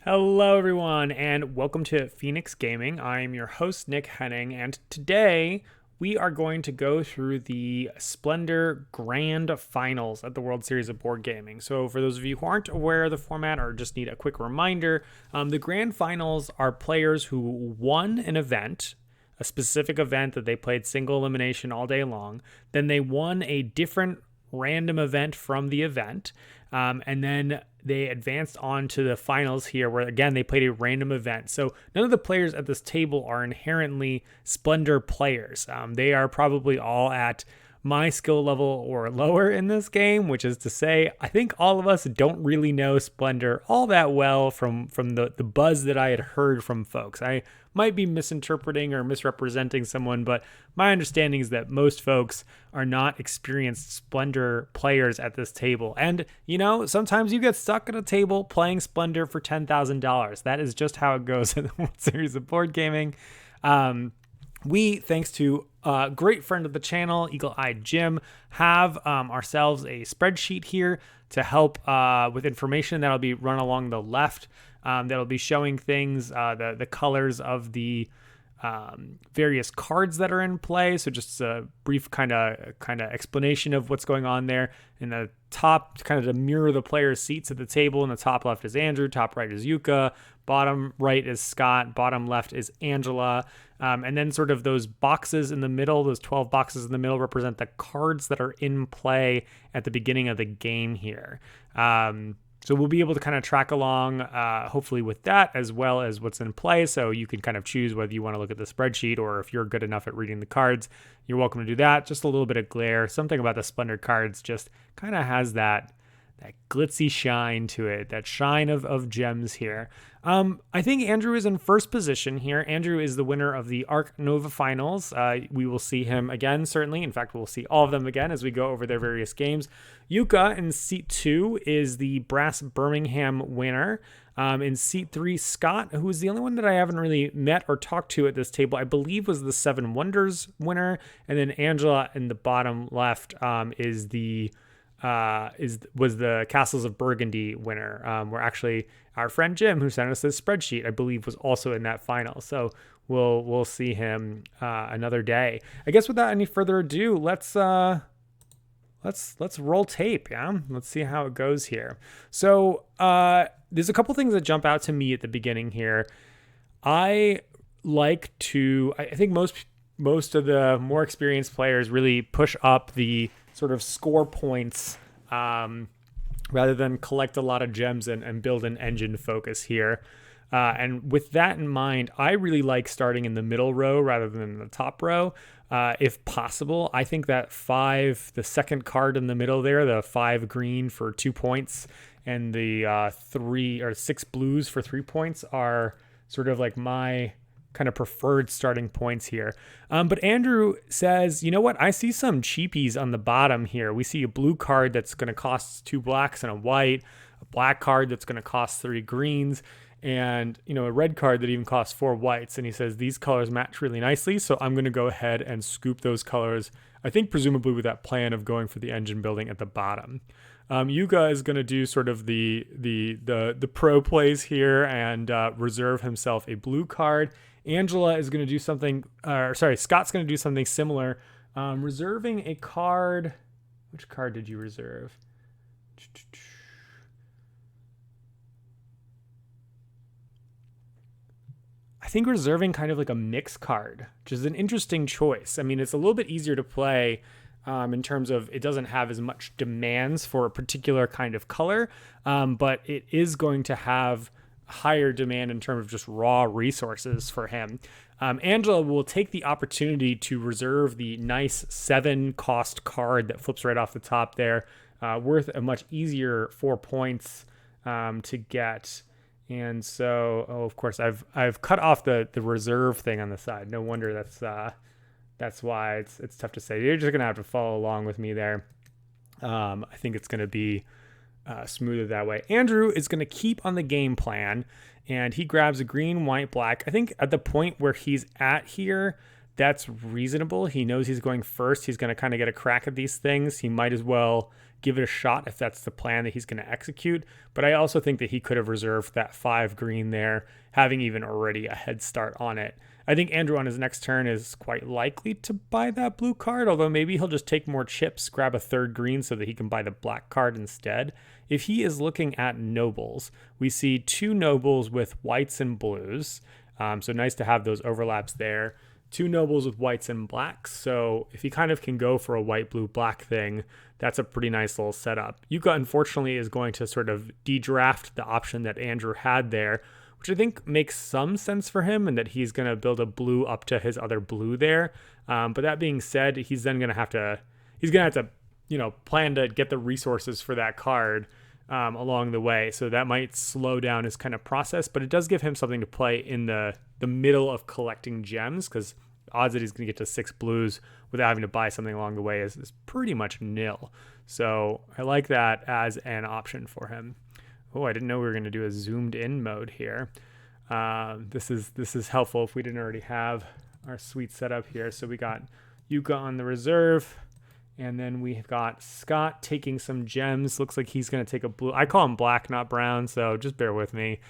Hello, everyone, and welcome to Phoenix Gaming. I'm your host, Nick Henning, and today we are going to go through the Splendor Grand Finals at the World Series of Board Gaming. So for those of you who aren't aware of the format or just need a quick reminder, the Grand Finals are players who won an event, a specific event that they played single elimination all day long. Then they won a different random event from the event, and then they advanced on to the finals here, where again they played a random event. So none of the players at this table are inherently Splendor players. They are probably all at my skill level or lower in this game, which is to say, I think all of us don't really know Splendor all that well from the buzz that I had heard from folks. I might be misinterpreting or misrepresenting someone, but my understanding is that most folks are not experienced Splendor players at this table. And, you know, sometimes you get stuck at a table playing Splendor for $10,000. That is just how it goes in the World Series of Board Gaming. We, thanks to a great friend of the channel, Eagle-Eyed Jim, have ourselves a spreadsheet here to help with information that'll be run along the left. That'll be showing things, the colors of the various cards that are in play. So just a brief kind of explanation of what's going on there. In the top, kind of to mirror the players' seats at the table. In the top left is Andrew, top right is Jukka, bottom right is Scott, bottom left is Angela. And then sort of those boxes in the middle, those 12 boxes in the middle represent the cards that are in play at the beginning of the game here. So we'll be able to kind of track along, hopefully with that, as well as what's in play. So you can kind of choose whether you want to look at the spreadsheet or if you're good enough at reading the cards, you're welcome to do that. Just a little bit of glare. Something about the Splendor cards just kind of has that glitzy shine to it, that shine of gems here. I think Andrew is in first position here. Andrew is the winner of the Ark Nova Finals. We will see him again, certainly. In fact, we'll see all of them again as we go over their various games. Jukka in seat 2 is the brass Birmingham winner. In seat 3, Scott, who is the only one that I haven't really met or talked to at this table, I believe was the Seven Wonders winner. And then Angela in the bottom left was the Castles of Burgundy winner, where actually our friend Jim, who sent us this spreadsheet, I believe was also in that final. So we'll see him another day. I guess without any further ado, let's roll tape. Yeah, let's see how it goes here. So there's a couple things that jump out to me at the beginning here. I think most of the more experienced players really push up the sort of score points rather than collect a lot of gems and build an engine focus here. And with that in mind, I really like starting in the middle row rather than in the top row. If possible, I think that the second card in the middle there, the 5 green for 2 points and the 3 or 6 blues for 3 points are sort of like my kind of preferred starting points here. But Andrew says, you know what? I see some cheapies on the bottom here. We see a blue card that's going to cost 2 blacks and a white, a black card that's going to cost 3 greens, and, you know, a red card that even costs 4 whites. And he says these colors match really nicely, so I'm going to go ahead and scoop those colors, I think presumably with that plan of going for the engine building at the bottom. Jukka is going to do sort of the pro plays here and reserve himself a blue card. Angela is going to do something, Scott's going to do something similar, reserving a card. Which card did you reserve? I think reserving kind of like a mix card, which is an interesting choice. I mean, it's a little bit easier to play in terms of it doesn't have as much demands for a particular kind of color, but it is going to have higher demand in terms of just raw resources for him. Angela will take the opportunity to reserve the nice 7 cost card that flips right off the top there, worth a much easier 4 points to get. And so, of course, I've cut off the reserve thing on the side. No wonder that's why it's tough to say. You're just gonna have to follow along with me there. I think it's gonna be smoother that way. Andrew is going to keep on the game plan, and he grabs a green, white, black. I think at the point where he's at here, that's reasonable. He knows he's going first. He's going to kind of get a crack at these things. He might as well give it a shot if that's the plan that he's going to execute. But I also think that he could have reserved that 5 green there, having even already a head start on it. I think Andrew on his next turn is quite likely to buy that blue card, although maybe he'll just take more chips, grab a 3rd green so that he can buy the black card instead. If he is looking at nobles, we see 2 nobles with whites and blues. So nice to have those overlaps there. 2 nobles with whites and blacks. So if he kind of can go for a white, blue, black thing, that's a pretty nice little setup. Jukka, unfortunately, is going to sort of de-draft the option that Andrew had there, which I think makes some sense for him, and that he's going to build a blue up to his other blue there. But that being said, he's then going to have to, plan to get the resources for that card along the way. So that might slow down his kind of process, but it does give him something to play in the middle of collecting gems, because odds that he's going to get to 6 blues without having to buy something along the way is pretty much nil. So I like that as an option for him. Oh, I didn't know we were going to do a zoomed in mode here. This is helpful if we didn't already have our sweet setup here. So we got Jukka on the reserve, and then we've got Scott taking some gems. Looks like he's going to take a blue. I call him black, not brown, so just bear with me.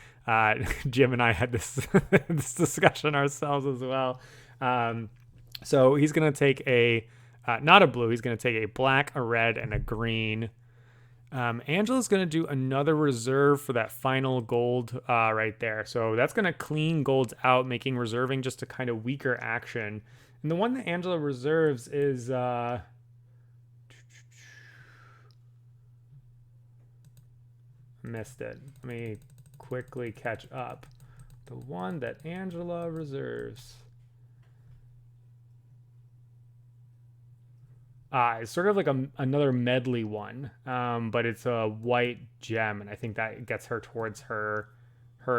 Jim and I had this this discussion ourselves as well. So he's going to take not a blue. He's going to take a black, a red, and a green. Angela's going to do another reserve for that final gold right there. So that's going to clean golds out, making reserving just a kind of weaker action. And the one that Angela reserves is... missed it. Let me quickly catch up. The one that Angela reserves. It's sort of like another medley one, but it's a white gem, and I think that gets her towards her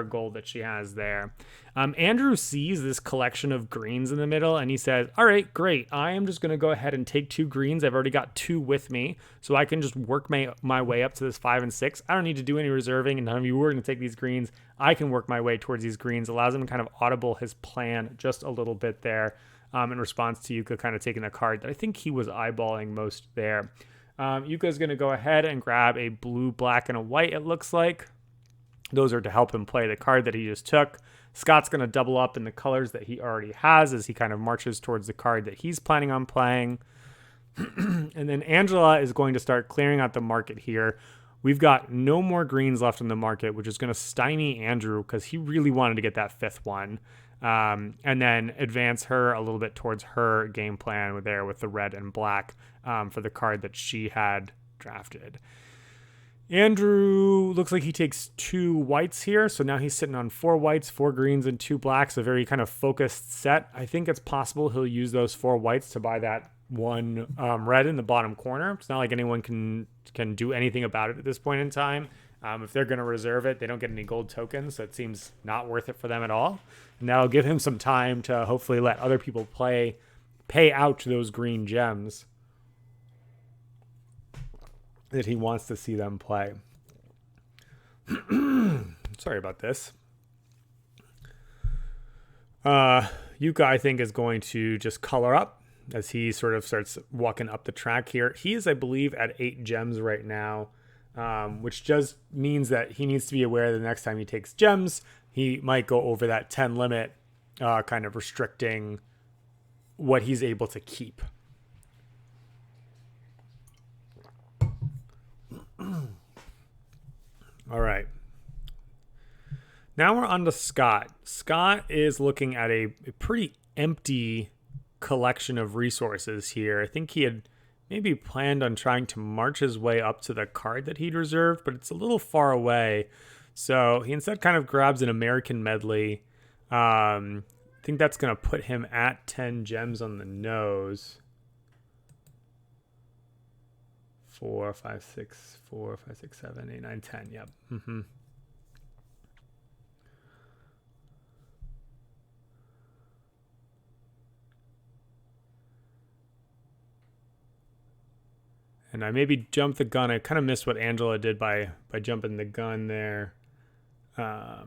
gold that she has there. Andrew sees this collection of greens in the middle, and he says, all right, great. I am just going to go ahead and take 2 greens. I've already got 2 with me, so I can just work my way up to this 5 and 6. I don't need to do any reserving, and none of you were going to take these greens. I can work my way towards these greens. Allows him to kind of audible his plan just a little bit there. In response to Jukka kind of taking the card that I think he was eyeballing most there. Yuka's going to go ahead and grab a blue, black, and a white, it looks like. Those are to help him play the card that he just took. Scott's going to double up in the colors that he already has as he kind of marches towards the card that he's planning on playing. And then Angela is going to start clearing out the market here. We've got no more greens left in the market, which is going to stymie Andrew because he really wanted to get that 5th one. And then advance her a little bit towards her game plan with the red and black for the card that she had drafted. Andrew looks like he takes 2 whites here, so now he's sitting on 4 whites, 4 greens, and 2 blacks, a very kind of focused set. I think it's possible he'll use those 4 whites to buy that 1 red in the bottom corner. It's not like anyone can do anything about it at this point in time. If they're going to reserve it, they don't get any gold tokens, so it seems not worth it for them at all. And that'll give him some time to hopefully let other people pay out those green gems that he wants to see them play. Sorry about this. Jukka, I think, is going to just color up as he sort of starts walking up the track here. He is, I believe, at 8 gems right now. Which just means that he needs to be aware the next time he takes gems, he might go over that 10 limit, kind of restricting what he's able to keep. All right. Now we're on to Scott. Scott is looking at a pretty empty collection of resources here. I think he had maybe planned on trying to march his way up to the card that he'd reserved, but it's a little far away. So he instead kind of grabs an American medley. I think that's going to put him at 10 gems on the nose. 4, 5, 6, 4, 5, 6, 7, 8, 9, 10. Yep. Mm-hmm. And I maybe jumped the gun. I kind of missed what Angela did by jumping the gun there. I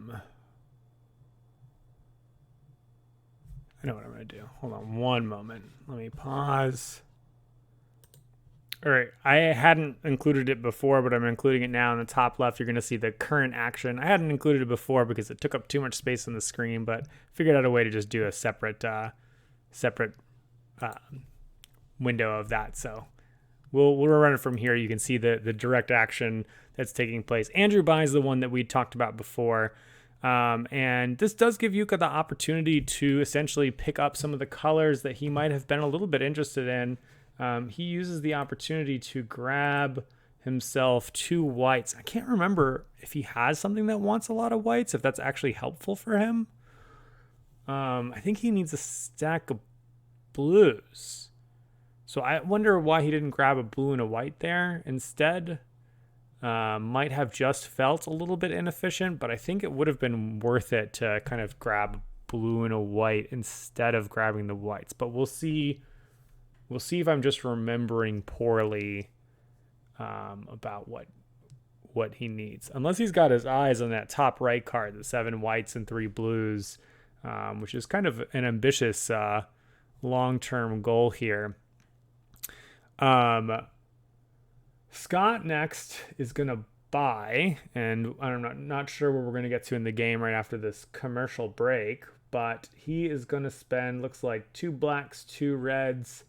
know what I'm going to do. Hold on one moment. Let me pause. All right, I hadn't included it before, but I'm including it now. In the top left, you're going to see the current action. I hadn't included it before because it took up too much space on the screen, but figured out a way to just do a separate uh, window of that. So we'll run it from here. You can see the direct action that's taking place. Andrew buys the one that we talked about before. And this does give Jukka the opportunity to essentially pick up some of the colors that he might have been a little bit interested in. He uses the opportunity to grab himself 2 whites. I can't remember if he has something that wants a lot of whites, if that's actually helpful for him. I think he needs a stack of blues. So I wonder why he didn't grab a blue and a white there instead. Might have just felt a little bit inefficient, but I think it would have been worth it to kind of grab a blue and a white instead of grabbing the whites. But we'll see. We'll see if I'm just remembering poorly about what he needs. Unless he's got his eyes on that top right card, the 7 whites and 3 blues, which is kind of an ambitious long-term goal here. Scott next is going to buy, and I'm not sure where we're going to get to in the game right after this commercial break, but he is going to spend, looks like 2 blacks, 2 reds,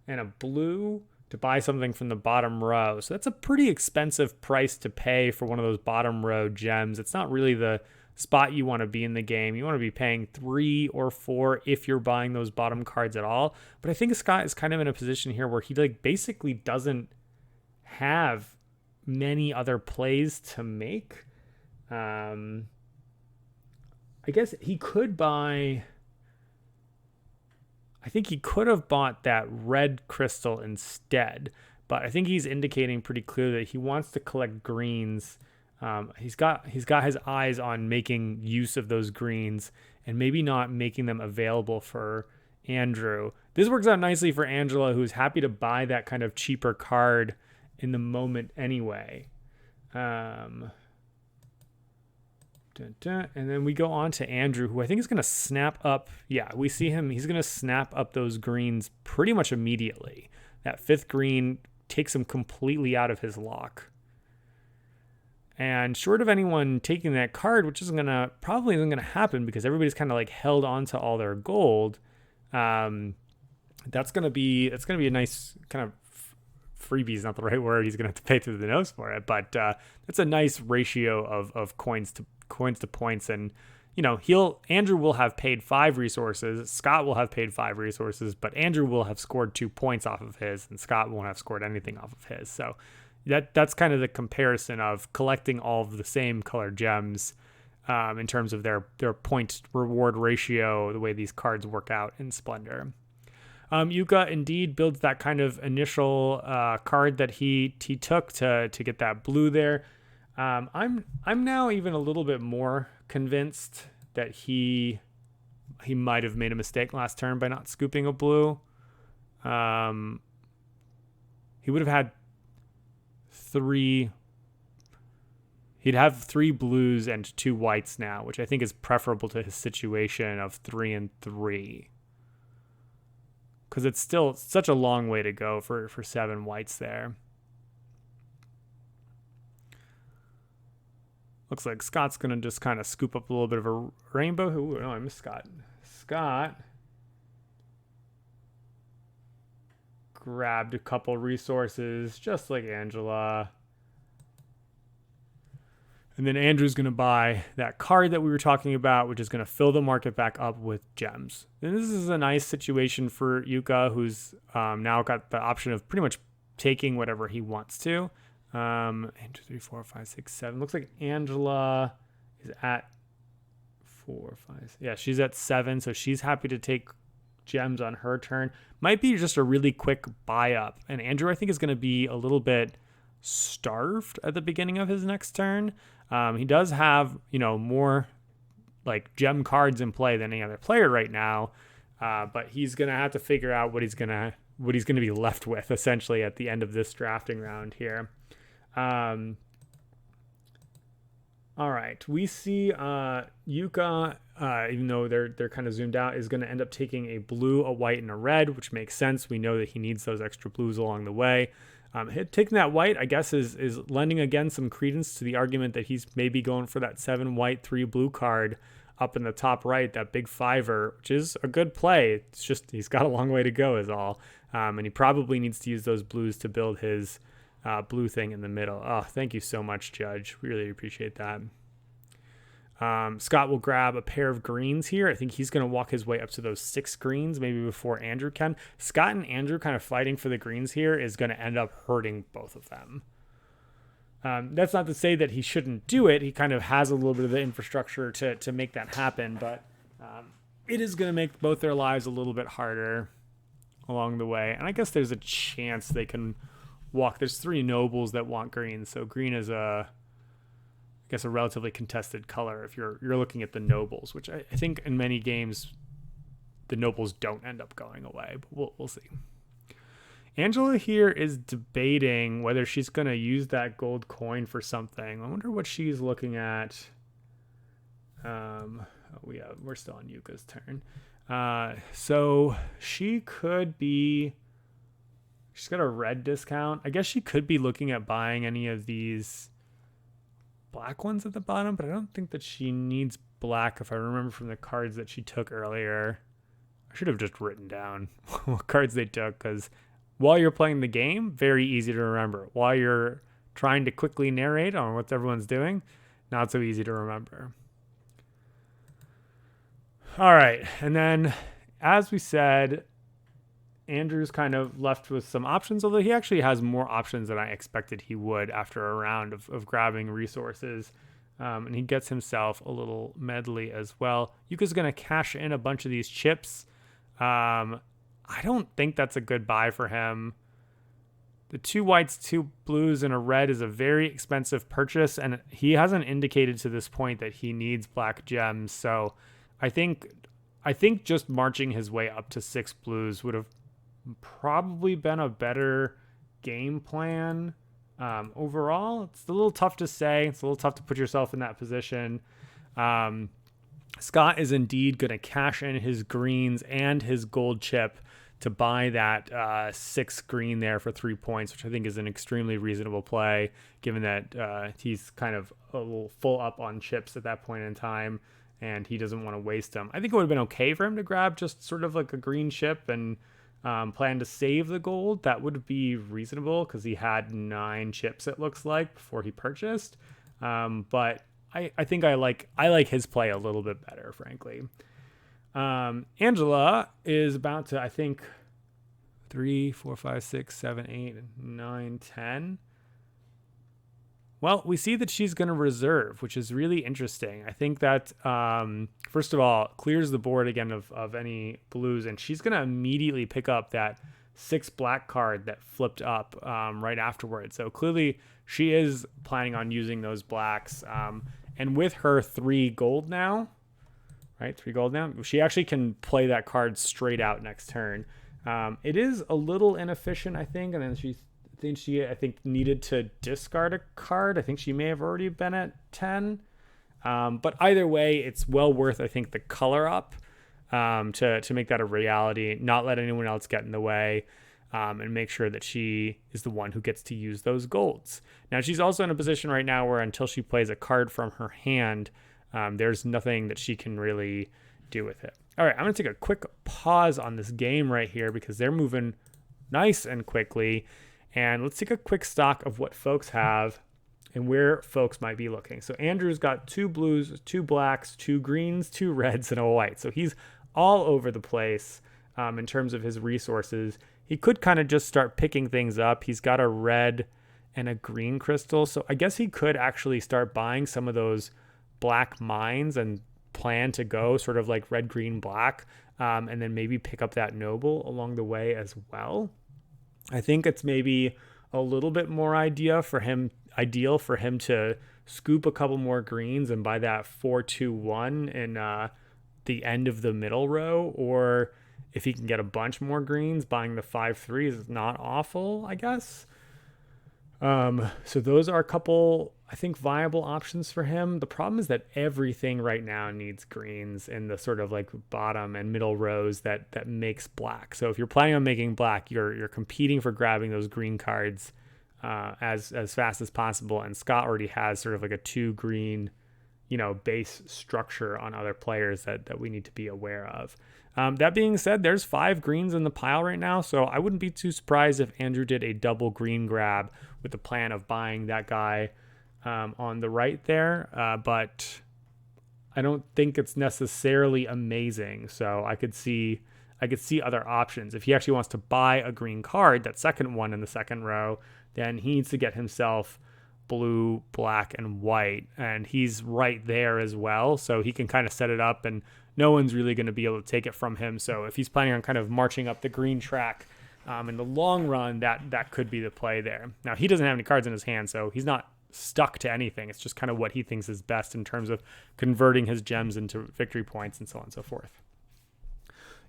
and a blue to buy something from the bottom row. So that's a pretty expensive price to pay for one of those bottom row gems. It's not really the spot you want to be in the game. You want to be paying 3 or 4 if you're buying those bottom cards at all. But I think Scott is kind of in a position here where he basically doesn't have many other plays to make. I guess he could buy... I think he could have bought that red crystal instead, but I think he's indicating pretty clearly that he wants to collect greens. He's got his eyes on making use of those greens and maybe not making them available for Andrew. This works out nicely for Angela, who's happy to buy that kind of cheaper card in the moment anyway. And then we go on to Andrew, who I think is going to snap up. Yeah, we see him. He's going to snap up those greens pretty much immediately. That 5th green takes him completely out of his lock. And short of anyone taking that card, which probably isn't going to happen because everybody's kind of like held onto all their gold. That's going to be a nice kind of freebie is not the right word. He's going to have to pay through the nose for it, but that's a nice ratio of coins to points. And Andrew will have paid 5 resources, Scott will have paid 5 resources, but Andrew will have scored 2 points off of his, and Scott won't have scored anything off of his. So that's kind of the comparison of collecting all of the same colored gems in terms of their point reward ratio, the way these cards work out in Splendor. Jukka indeed builds that kind of initial card that he took to get that blue there. I'm now even a little bit more convinced that he might have made a mistake last turn by not scooping a blue. He would have had 3. He'd have 3 blues and 2 whites now, which I think is preferable to his situation of 3 and 3. Because it's still such a long way to go for 7 whites there. Looks like Scott's going to just kind of scoop up a little bit of a rainbow. Ooh, no, I missed Scott. Scott grabbed a couple resources, just like Angela. And then Andrew's going to buy that card that we were talking about, which is going to fill the market back up with gems. And this is a nice situation for Jukka, who's now got the option of pretty much taking whatever he wants to. 1, 2, 3, 4, 5, 6, 7. Looks like Angela is at 4, 5. Yeah, she's at 7, so she's happy to take gems on her turn. Might be just a really quick buy up. And Andrew, I think, is going to be a little bit starved at the beginning of his next turn. He does have, more like gem cards in play than any other player right now. But he's going to have to figure out what he's going to be left with essentially at the end of this drafting round here. All right. We see, Jukka, even though they're kind of zoomed out, is going to end up taking a blue, a white, and a red, which makes sense. We know that he needs those extra blues along the way. Taking that white, I guess, is lending again some credence to the argument that he's maybe going for that 7 white, 3 blue card up in the top right, that big fiver, which is a good play. It's just he's got a long way to go is all. And he probably needs to use those blues to build his blue thing in the middle. Oh, thank you so much, Judge. We really appreciate that. Scott will grab a pair of greens here. I think he's going to walk his way up to those 6 greens, maybe before Andrew can. Scott and Andrew kind of fighting for the greens here is going to end up hurting both of them. That's not to say that he shouldn't do it. He kind of has a little bit of the infrastructure to make that happen, but it is going to make both their lives a little bit harder along the way. And I guess there's a chance they can walk. There's 3 nobles that want green, so green is a relatively contested color if you're looking at the nobles, which I think in many games the nobles don't end up going away, but we'll see. Angela here is debating whether she's going to use that gold coin for something. I wonder what she's looking at. We're still on Jukka's turn. So she could be, she's got a red discount. I guess she could be looking at buying any of these black ones at the bottom, but I don't think that she needs black if I remember from the cards that she took earlier. I should have just written down what cards they took, because while you're playing the game, very easy to remember. While you're trying to quickly narrate on what everyone's doing, not so easy to remember. All right, and then as we said, Andrew's kind of left with some options, although he actually has more options than I expected he would after a round of grabbing resources. And he gets himself a little medley as well. Yuka's going to cash in a bunch of these chips. I don't think that's a good buy for him. The 2 whites, 2 blues, and a red is a very expensive purchase, and he hasn't indicated to this point that he needs black gems. So I think just marching his way up to 6 blues would have probably been a better game plan. Overall, it's a little tough to say. It's a little tough to put yourself in that position. Scott is indeed going to cash in his greens and his gold chip to buy that 6 green there for 3 points, which I think is an extremely reasonable play, given that he's kind of a little full up on chips at that point in time, and he doesn't want to waste them. I think it would have been okay for him to grab just sort of like a green chip and plan to save the gold. That would be reasonable because he had 9 chips, it looks like, before he purchased. But I think I like his play a little bit better, frankly. Angela is about to, I think, 3, 4, 5, 6, 7, 8, 9, 10. Well, we see that she's going to reserve, which is really interesting. I think that, first of all, clears the board again of any blues, and she's going to immediately pick up that 6 black card that flipped up right afterwards. So clearly she is planning on using those blacks. And with her 3 gold now, right? 3 gold now, she actually can play that card straight out next turn. It is a little inefficient, I think, and then she needed to discard a card. I think she may have already been at 10. But either way, it's well worth, I think, the color up to make that a reality, not let anyone else get in the way, and make sure that she is the one who gets to use those golds. Now, she's also in a position right now where until she plays a card from her hand, there's nothing that she can really do with it. All right, I'm going to take a quick pause on this game right here because they're moving nice and quickly. And let's take a quick stock of what folks have and where folks might be looking. So Andrew's got 2 blues, 2 blacks, 2 greens, 2 reds, and a white. So he's all over the place in terms of his resources. He could kind of just start picking things up. He's got a red and a green crystal. So I guess he could actually start buying some of those black mines and plan to go sort of like red, green, black, and then maybe pick up that noble along the way as well. I think it's maybe a little bit more ideal for him to scoop a couple more greens and buy that 4-2-1 in the end of the middle row, or if he can get a bunch more greens, buying the 5-3 is not awful, I guess. So those are a couple, I think, viable options for him. The problem is that everything right now needs greens in the sort of like bottom and middle rows that makes black. So if you're planning on making black, you're competing for grabbing those green cards as fast as possible. And Scott already has sort of like a 2 green, base structure on other players that we need to be aware of. That being said, there's 5 greens in the pile right now, so I wouldn't be too surprised if Andrew did a double green grab with the plan of buying that guy on the right there, but I don't think it's necessarily amazing. So I could see other options. If he actually wants to buy a green card, that second one in the second row, then he needs to get himself blue, black, and white, and he's right there as well, so he can kind of set it up and no one's really going to be able to take it from him. So if he's planning on kind of marching up the green track in the long run, that could be the play there. Now, he doesn't have any cards in his hand, so he's not stuck to anything. It's just kind of what he thinks is best in terms of converting his gems into victory points and so on and so forth.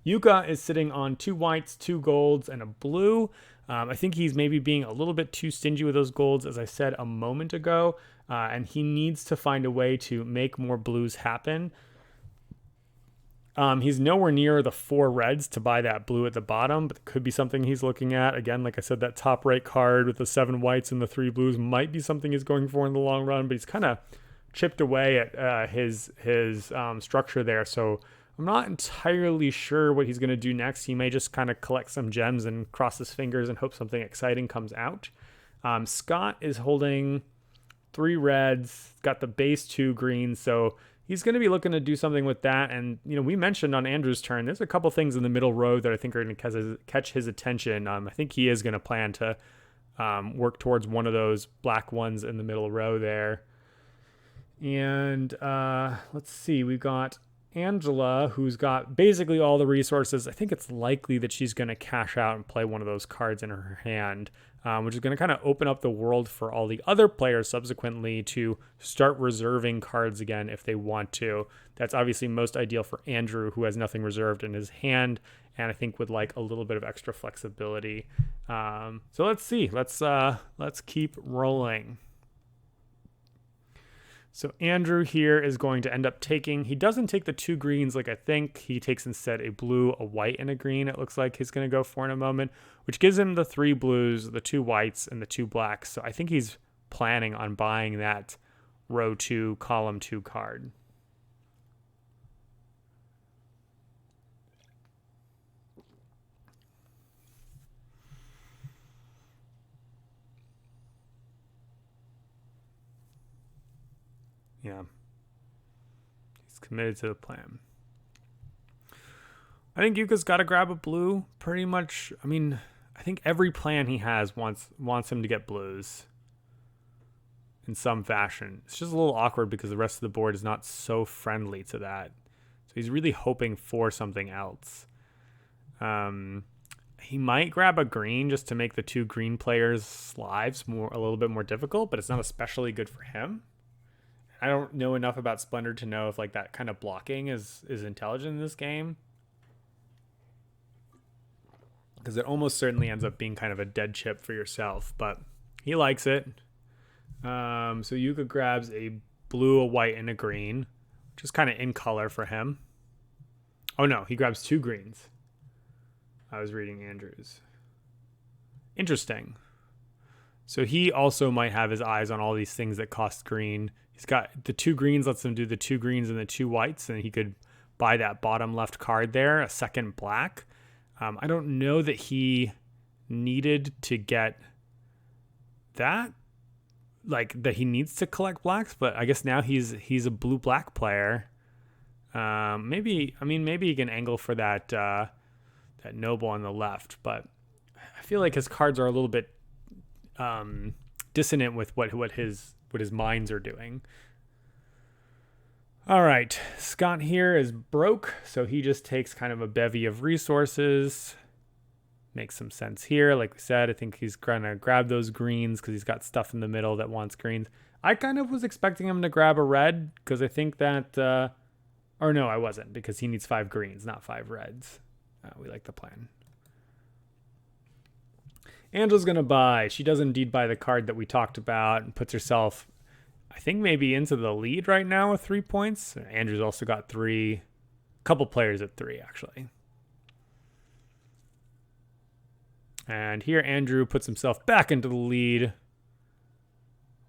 Jukka is sitting on 2 whites, 2 golds, and a blue. I think he's maybe being a little bit too stingy with those golds, as I said a moment ago, and he needs to find a way to make more blues happen. He's nowhere near the 4 reds to buy that blue at the bottom, but it could be something he's looking at. Again, like I said, that top right card with the 7 whites and the 3 blues might be something he's going for in the long run, but he's kind of chipped away at his structure there. So I'm not entirely sure what he's going to do next. He may just kind of collect some gems and cross his fingers and hope something exciting comes out. Scott is holding 3 reds, got the base 2 greens, so he's going to be looking to do something with that. And, we mentioned on Andrew's turn, there's a couple things in the middle row that I think are going to catch his attention. I think he is going to plan to work towards one of those black ones in the middle row there. And let's see, we've got Angela, who's got basically all the resources. I think it's likely that she's going to cash out and play one of those cards in her hand, which is going to kind of open up the world for all the other players subsequently to start reserving cards again if they want to. That's obviously most ideal for Andrew, who has nothing reserved in his hand, and I think would like a little bit of extra flexibility. So let's see. Let's keep rolling. So Andrew here is going to end up taking, he doesn't take the 2 greens like I think. He takes instead a blue, a white, and a green. It looks like he's going to go for in a moment, which gives him the 3 blues, the 2 whites, and the 2 blacks. So I think he's planning on buying that row 2, column 2 card. Yeah. He's committed to the plan. I think Jukka's got to grab a blue pretty much. I mean, I think every plan he has wants him to get blues in some fashion. It's just a little awkward because the rest of the board is not so friendly to that. So he's really hoping for something else. He might grab a green just to make the 2 green players' lives a little bit more difficult, but it's not especially good for him. I don't know enough about Splendor to know if like that kind of blocking is intelligent in this game, because it almost certainly ends up being kind of a dead chip for yourself, but he likes it. So Jukka grabs a blue, a white, and a green, which is kind of in color for him. Oh no, he grabs 2 greens. I was reading Andrew's. Interesting. So he also might have his eyes on all these things that cost green. He's got the 2 greens, lets him do the 2 greens and the 2 whites, and he could buy that bottom left card there, a second black. I don't know that he needed to get that, like that he needs to collect blacks, but I guess now he's a blue-black player. Maybe he can angle for that noble on the left, but I feel like his cards are a little bit dissonant with what his mines are doing. All right, Scott here is broke, so he just takes kind of a bevy of resources. Makes some sense here. Like we said, I think he's going to grab those greens because he's got stuff in the middle that wants greens. I kind of was expecting him to grab a red because I think that, or no, I wasn't, because he needs 5 greens, not 5 reds. We like the plan. Angela's going to buy. She does indeed buy the card that we talked about and puts herself, I think, maybe into the lead right now with 3 points. Andrew's also got 3. A couple players at 3, actually. And here Andrew puts himself back into the lead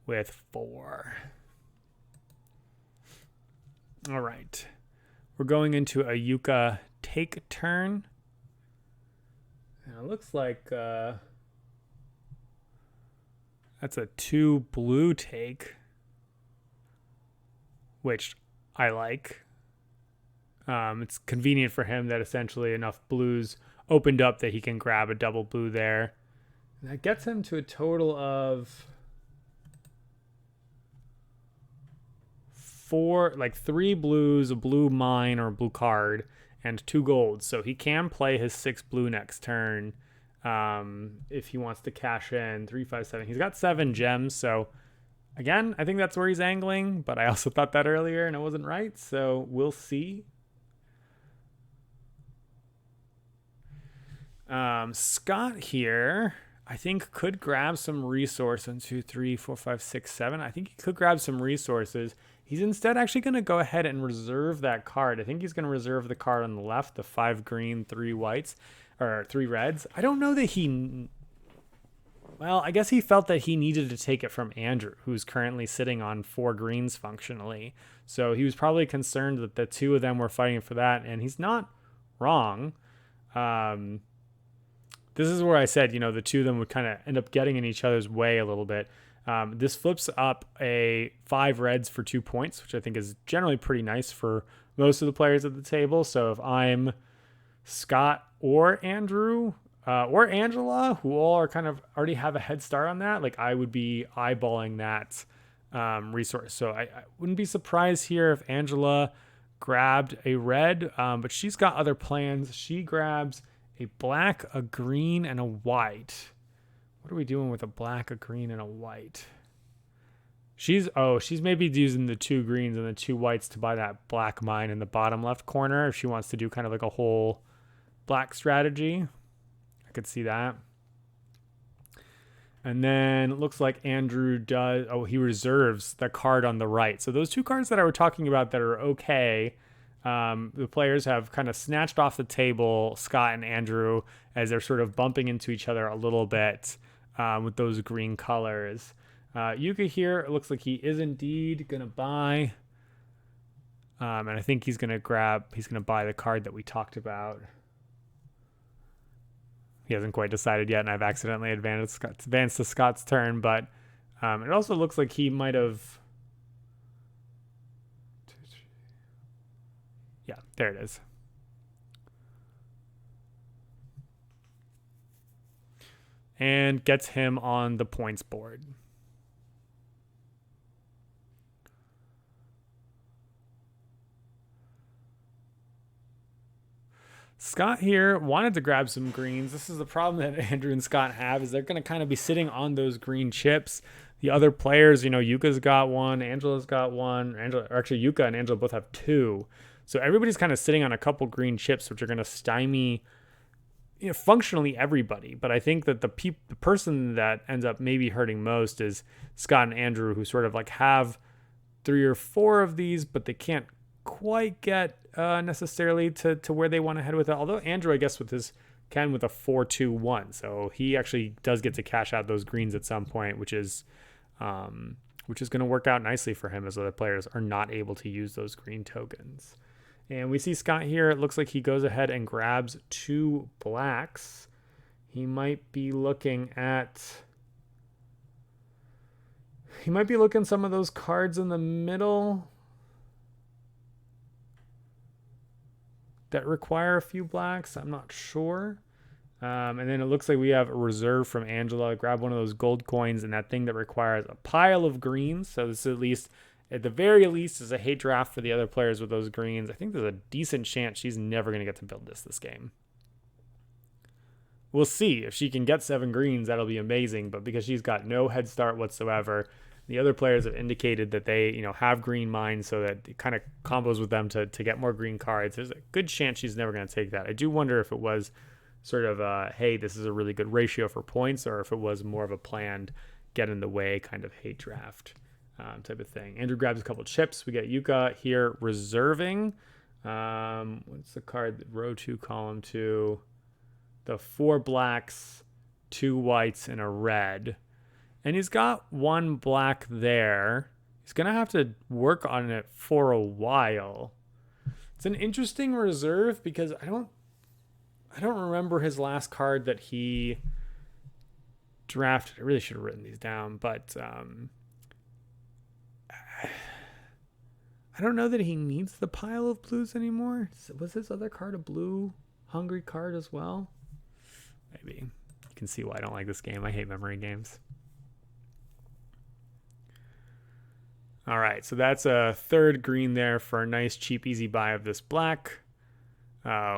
with 4. All right. We're going into a Jukka take turn. And it looks like that's a 2 blue take, which I like. It's convenient for him that essentially enough blues opened up that he can grab a double blue there. And that gets him to a total of 3 blues, a blue mine or a blue card, and 2 golds. So he can play his 6 blue next turn if he wants to cash in 3, 5, 7. He's got 7 gems. So again, I think that's where he's angling, but I also thought that earlier and it wasn't right. So we'll see. Scott here, I think, could grab some resource. 1, 2, 3, 4, 5, 6, 7. I think he could grab some resources. He's instead actually going to go ahead and reserve that card. I think he's going to reserve the card on the left, the 5 green, 3 whites, or 3 reds. I don't know that he... Well, I guess he felt that he needed to take it from Andrew, who's currently sitting on 4 greens functionally. So he was probably concerned that the 2 of them were fighting for that, and he's not wrong. This is where I said, the 2 of them would kind of end up getting in each other's way a little bit. This flips up a 5 reds for 2 points, which I think is generally pretty nice for most of the players at the table. So if I'm Scott or Andrew or Angela, who all are kind of already have a head start on that, like I would be eyeballing that resource. So I wouldn't be surprised here if Angela grabbed a red, but she's got other plans. She grabs a black, a green, and a white. What are we doing with a black, a green, and a white? She's maybe using the 2 greens and the 2 whites to buy that black mine in the bottom left corner if she wants to do kind of like a whole black strategy. I could see that. And then it looks like Andrew does... he reserves the card on the right. So those 2 cards that I was talking about that are okay... the players have kind of snatched off the table, Scott and Andrew, as they're sort of bumping into each other a little bit with those green colors. Jukka here, it looks like he is indeed going to buy. And I think he's going to buy the card that we talked about. He hasn't quite decided yet, and I've accidentally advanced to Scott's turn, but it also looks like he might have... Yeah, there it is. And gets him on the points board. Scott here wanted to grab some greens. This is the problem that Andrew and Scott have, is they're going to kind of be sitting on those green chips. The other players, Jukka's got 1, Angela's got 1. Jukka and Angela both have 2. So everybody's kind of sitting on a couple green chips, which are going to stymie, functionally everybody. But I think that the person that ends up maybe hurting most is Scott and Andrew, who sort of like have 3 or 4 of these, but they can't quite get necessarily to where they want to head with it. Although Andrew, I guess, with a 4-2-1, so he actually does get to cash out those greens at some point, which is going to work out nicely for him, as other players are not able to use those green tokens. And we see Scott here. It looks like he goes ahead and grabs 2 blacks. He might be looking some of those cards in the middle that require a few blacks. I'm not sure. And then it looks like we have a reserve from Angela. Grab one of those gold coins and that thing that requires a pile of greens. So this is at the very least, is a hate draft for the other players with those greens. I think there's a decent chance she's never going to get to build this game. We'll see. If she can get 7 greens, that'll be amazing. But because she's got no head start whatsoever, the other players have indicated that they, have green mines, so that it kind of combos with them to get more green cards. There's a good chance she's never going to take that. I do wonder if it was sort of hey, this is a really good ratio for points, or if it was more of a planned get in the way kind of hate draft type of thing. Andrew grabs a couple chips. We got Jukka here reserving. What's the card? Row 2, column 2. The 4 blacks, 2 whites, and a red. And he's got one black there. He's going to have to work on it for a while. It's an interesting reserve because I don't remember his last card that he drafted. I really should have written these down, but I don't know that he needs the pile of blues anymore. Was his other card a blue hungry card as well? Maybe. You can see why I don't like this game. I hate memory games. All right, so that's a third green there for a nice, cheap, easy buy of this black,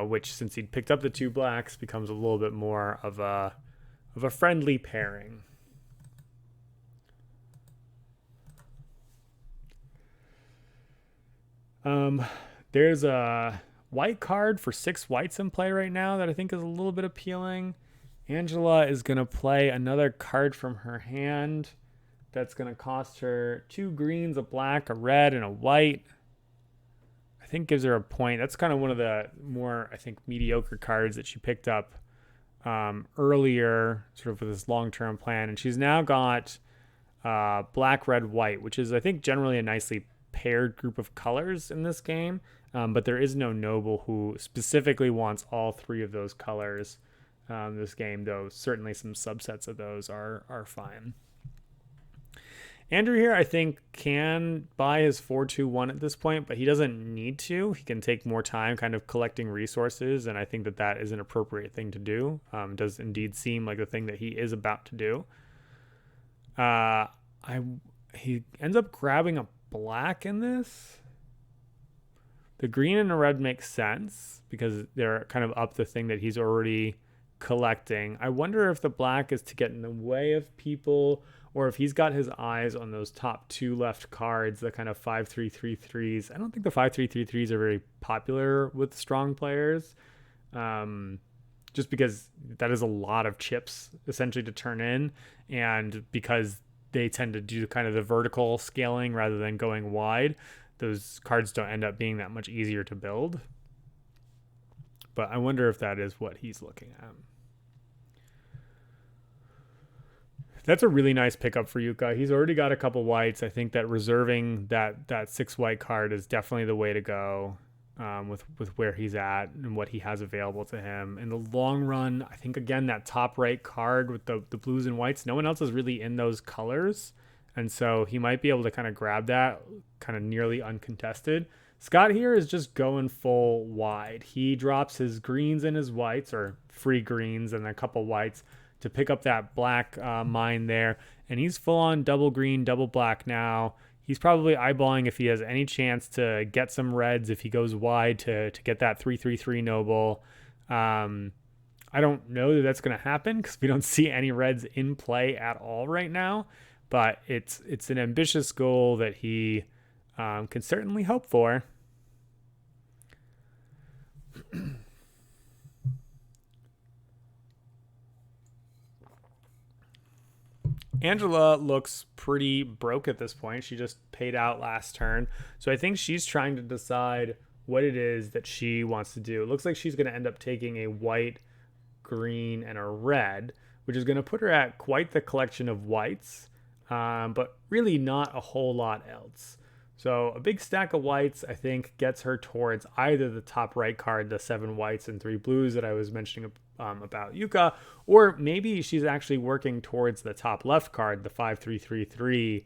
which, since he'd picked up the two blacks, becomes a little bit more of a friendly pairing. There's a white card for 6 whites in play right now that I think is a little bit appealing. Angela is going to play another card from her hand that's going to cost her 2 greens, a black, a red, and a white. I think gives her a point. That's kind of one of the more, I think, mediocre cards that she picked up earlier, sort of with this long-term plan. And she's now got black, red, white, which is, I think, generally a nicely paired group of colors in this game. But there is no noble who specifically wants all 3 of those colors this game, though certainly some subsets of those are fine. Andrew here, I think, can buy his 4-2-1 at this point, but he doesn't need to. He can take more time kind of collecting resources, and I think that is an appropriate thing to do. Does indeed seem like the thing that he is about to do. He ends up grabbing a black in this. The green and the red makes sense because they're kind of up the thing that he's already collecting. I wonder if the black is to get in the way of people, or if he's got his eyes on those top 2 left cards, the kind of 5-3-3-3s. I don't think the 5-3-3-3s are very popular with strong players, just because that is a lot of chips essentially to turn in, and because they tend to do kind of the vertical scaling rather than going wide, those cards don't end up being that much easier to build. But I wonder if that is what he's looking at. That's a really nice pickup for Jukka. He's already got a couple whites. I think that reserving that 6 white card is definitely the way to go with where he's at and what he has available to him. In the long run, I think, again, that top right card with the blues and whites, no one else is really in those colors. And so he might be able to kind of grab that kind of nearly uncontested. Scott here is just going full wide. He drops his greens and his whites, or free greens and a couple whites, to pick up that black mine there. And he's full on double green, double black now. He's probably eyeballing if he has any chance to get some reds if he goes wide to get that 3-3-3 noble. I don't know that that's going to happen because we don't see any reds in play at all right now. But it's an ambitious goal that he can certainly hope for. Angela looks pretty broke at this point. She just paid out last turn. So I think she's trying to decide what it is that she wants to do. It looks like she's going to end up taking a white, green, and a red, which is going to put her at quite the collection of whites, but really not a whole lot else. So a big stack of whites, I think, gets her towards either the top right card, the 7 whites and 3 blues that I was mentioning about Jukka, or maybe she's actually working towards the top left card, the 5-3-3-3,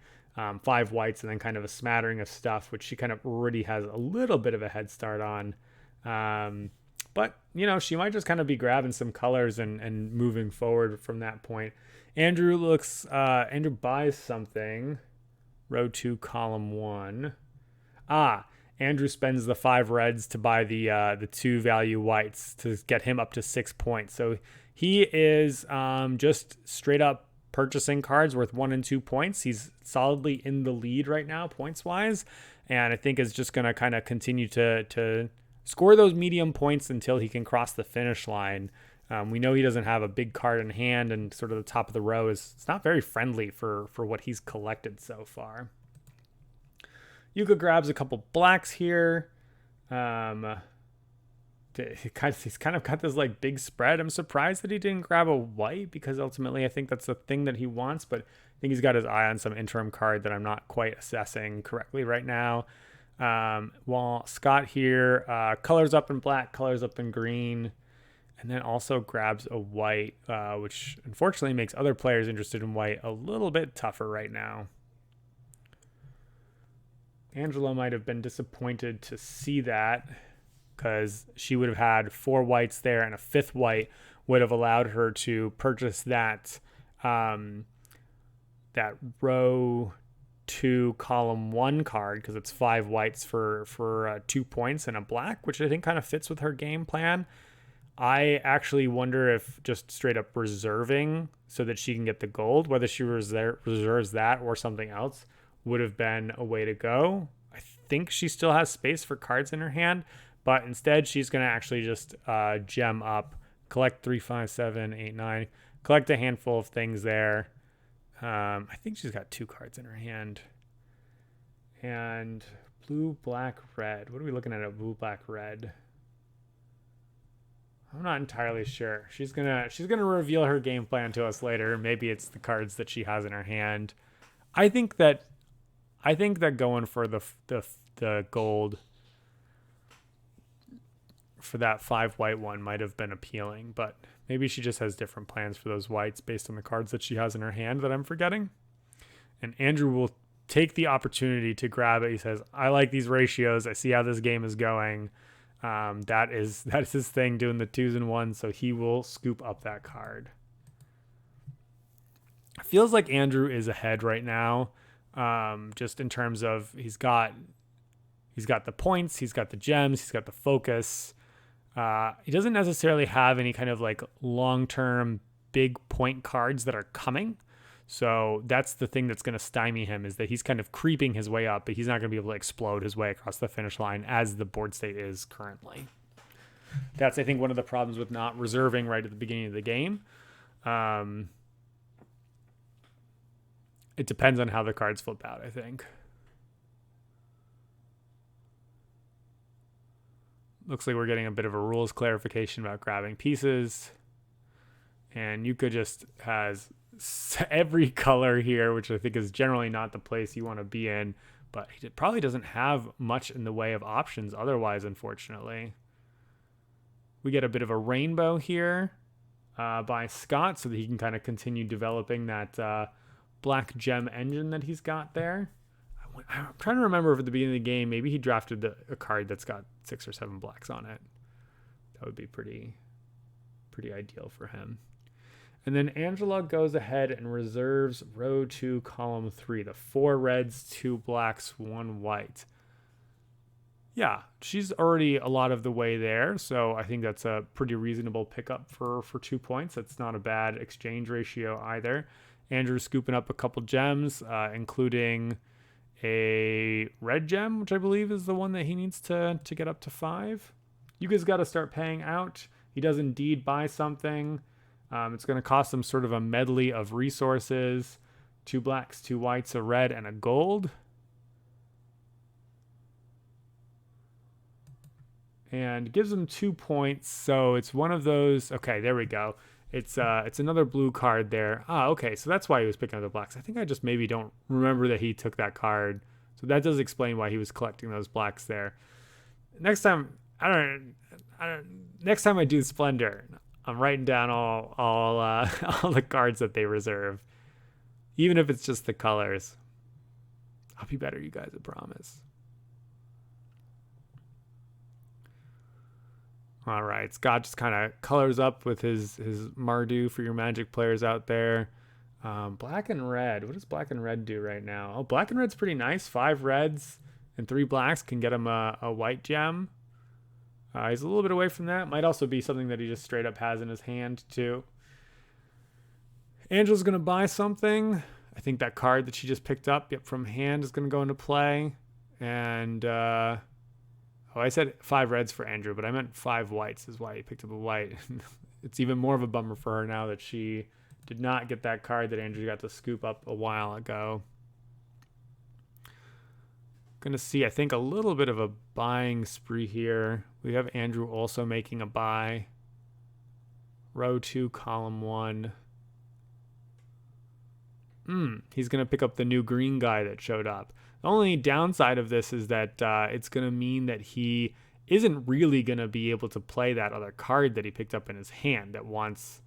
5 whites, and then kind of a smattering of stuff, which she kind of already has a little bit of a head start on. But, you know, she might just kind of be grabbing some colors and moving forward from that point. Andrew buys something. Row 2, column 1. Andrew spends the 5 reds to buy the 2 value whites to get him up to 6 points. So he is just straight up purchasing cards worth 1 and 2 points. He's solidly in the lead right now, points wise, and I think is just going to kind of continue to score those medium points until he can cross the finish line. We know he doesn't have a big card in hand, and sort of the top of the row it's not very friendly for what he's collected so far. Jukka grabs a couple blacks here. he's kind of got this like big spread. I'm surprised that he didn't grab a white, because ultimately I think that's the thing that he wants, but I think he's got his eye on some interim card that I'm not quite assessing correctly right now. While Scott here colors up in black, colors up in green, and then also grabs a white, which unfortunately makes other players interested in white a little bit tougher right now. Angela might have been disappointed to see that, because she would have had 4 whites there, and a 5th white would have allowed her to purchase that that row 2 column 1 card, because it's 5 whites for 2 points and a black, which I think kind of fits with her game plan. I actually wonder if just straight up reserving so that she can get the gold, whether she reserves that or something else, would have been a way to go. I think she still has space for cards in her hand, but instead she's going to actually just gem up, collect 3, 5, 7, 8, 9, collect a handful of things there. I think she's got 2 cards in her hand. And blue, black, red. What are we looking at blue, black, red? I'm not entirely sure. She's gonna reveal her game plan to us later. Maybe it's the cards that she has in her hand. I think that going for the gold for that 5 white one might have been appealing, but maybe she just has different plans for those whites based on the cards that she has in her hand that I'm forgetting. And Andrew will take the opportunity to grab it. He says, I like these ratios. I see how this game is going. That is his thing, doing the 2s and 1s, so he will scoop up that card. It feels like Andrew is ahead right now, just in terms of he's got the points, he's got the gems, he's got the focus. He doesn't necessarily have any kind of like long-term big point cards that are coming. So that's the thing that's going to stymie him, is that he's kind of creeping his way up, but he's not going to be able to explode his way across the finish line as the board state is currently. That's, I think, one of the problems with not reserving right at the beginning of the game. It depends on how the cards flip out, I think. Looks like we're getting a bit of a rules clarification about grabbing pieces. And Jukka just has every color here, which I think is generally not the place you want to be in, but he probably doesn't have much in the way of options otherwise, unfortunately. We get a bit of a rainbow here by Scott, so that he can kind of continue developing that black gem engine that he's got there. I'm trying to remember if at the beginning of the game maybe he drafted a card that's got 6 or 7 blacks on it. That would be pretty ideal for him. And then Angela goes ahead and reserves row 2, column 3, the 4 reds, 2 blacks, 1 white. Yeah, she's already a lot of the way there, so I think that's a pretty reasonable pickup for 2 points. That's not a bad exchange ratio either. Andrew's scooping up a couple gems, including a red gem, which I believe is the one that he needs to get up to 5. Jukka's got to start paying out. He does indeed buy something. It's going to cost him sort of a medley of resources. 2 blacks, 2 whites, a red, and a gold. And gives him 2 points. So it's one of those. Okay, there we go. It's another blue card there. Okay, so that's why he was picking up the blacks. I think I just maybe don't remember that he took that card. So that does explain why he was collecting those blacks there. Next time, next time I do Splendor, I'm writing down all the cards that they reserve, even if it's just the colors. I'll be better, you guys, I promise. All right, Scott just kind of colors up with his Mardu for your Magic players out there. Black and red. What does black and red do right now? Oh, black and red's pretty nice. 5 reds and 3 blacks can get him a white gem. He's a little bit away from that. Might also be something that he just straight up has in his hand too. Angela's going to buy something. I think that card that she just picked up from hand is going to go into play. And I said 5 reds for Andrew, but I meant 5 whites is why he picked up a white. It's even more of a bummer for her now that she did not get that card that Andrew got to scoop up a while ago. Going to see, I think, a little bit of a buying spree here. We have Andrew also making a buy. Row 2, column 1. He's going to pick up the new green guy that showed up. The only downside of this is that it's going to mean that he isn't really going to be able to play that other card that he picked up in his hand that wants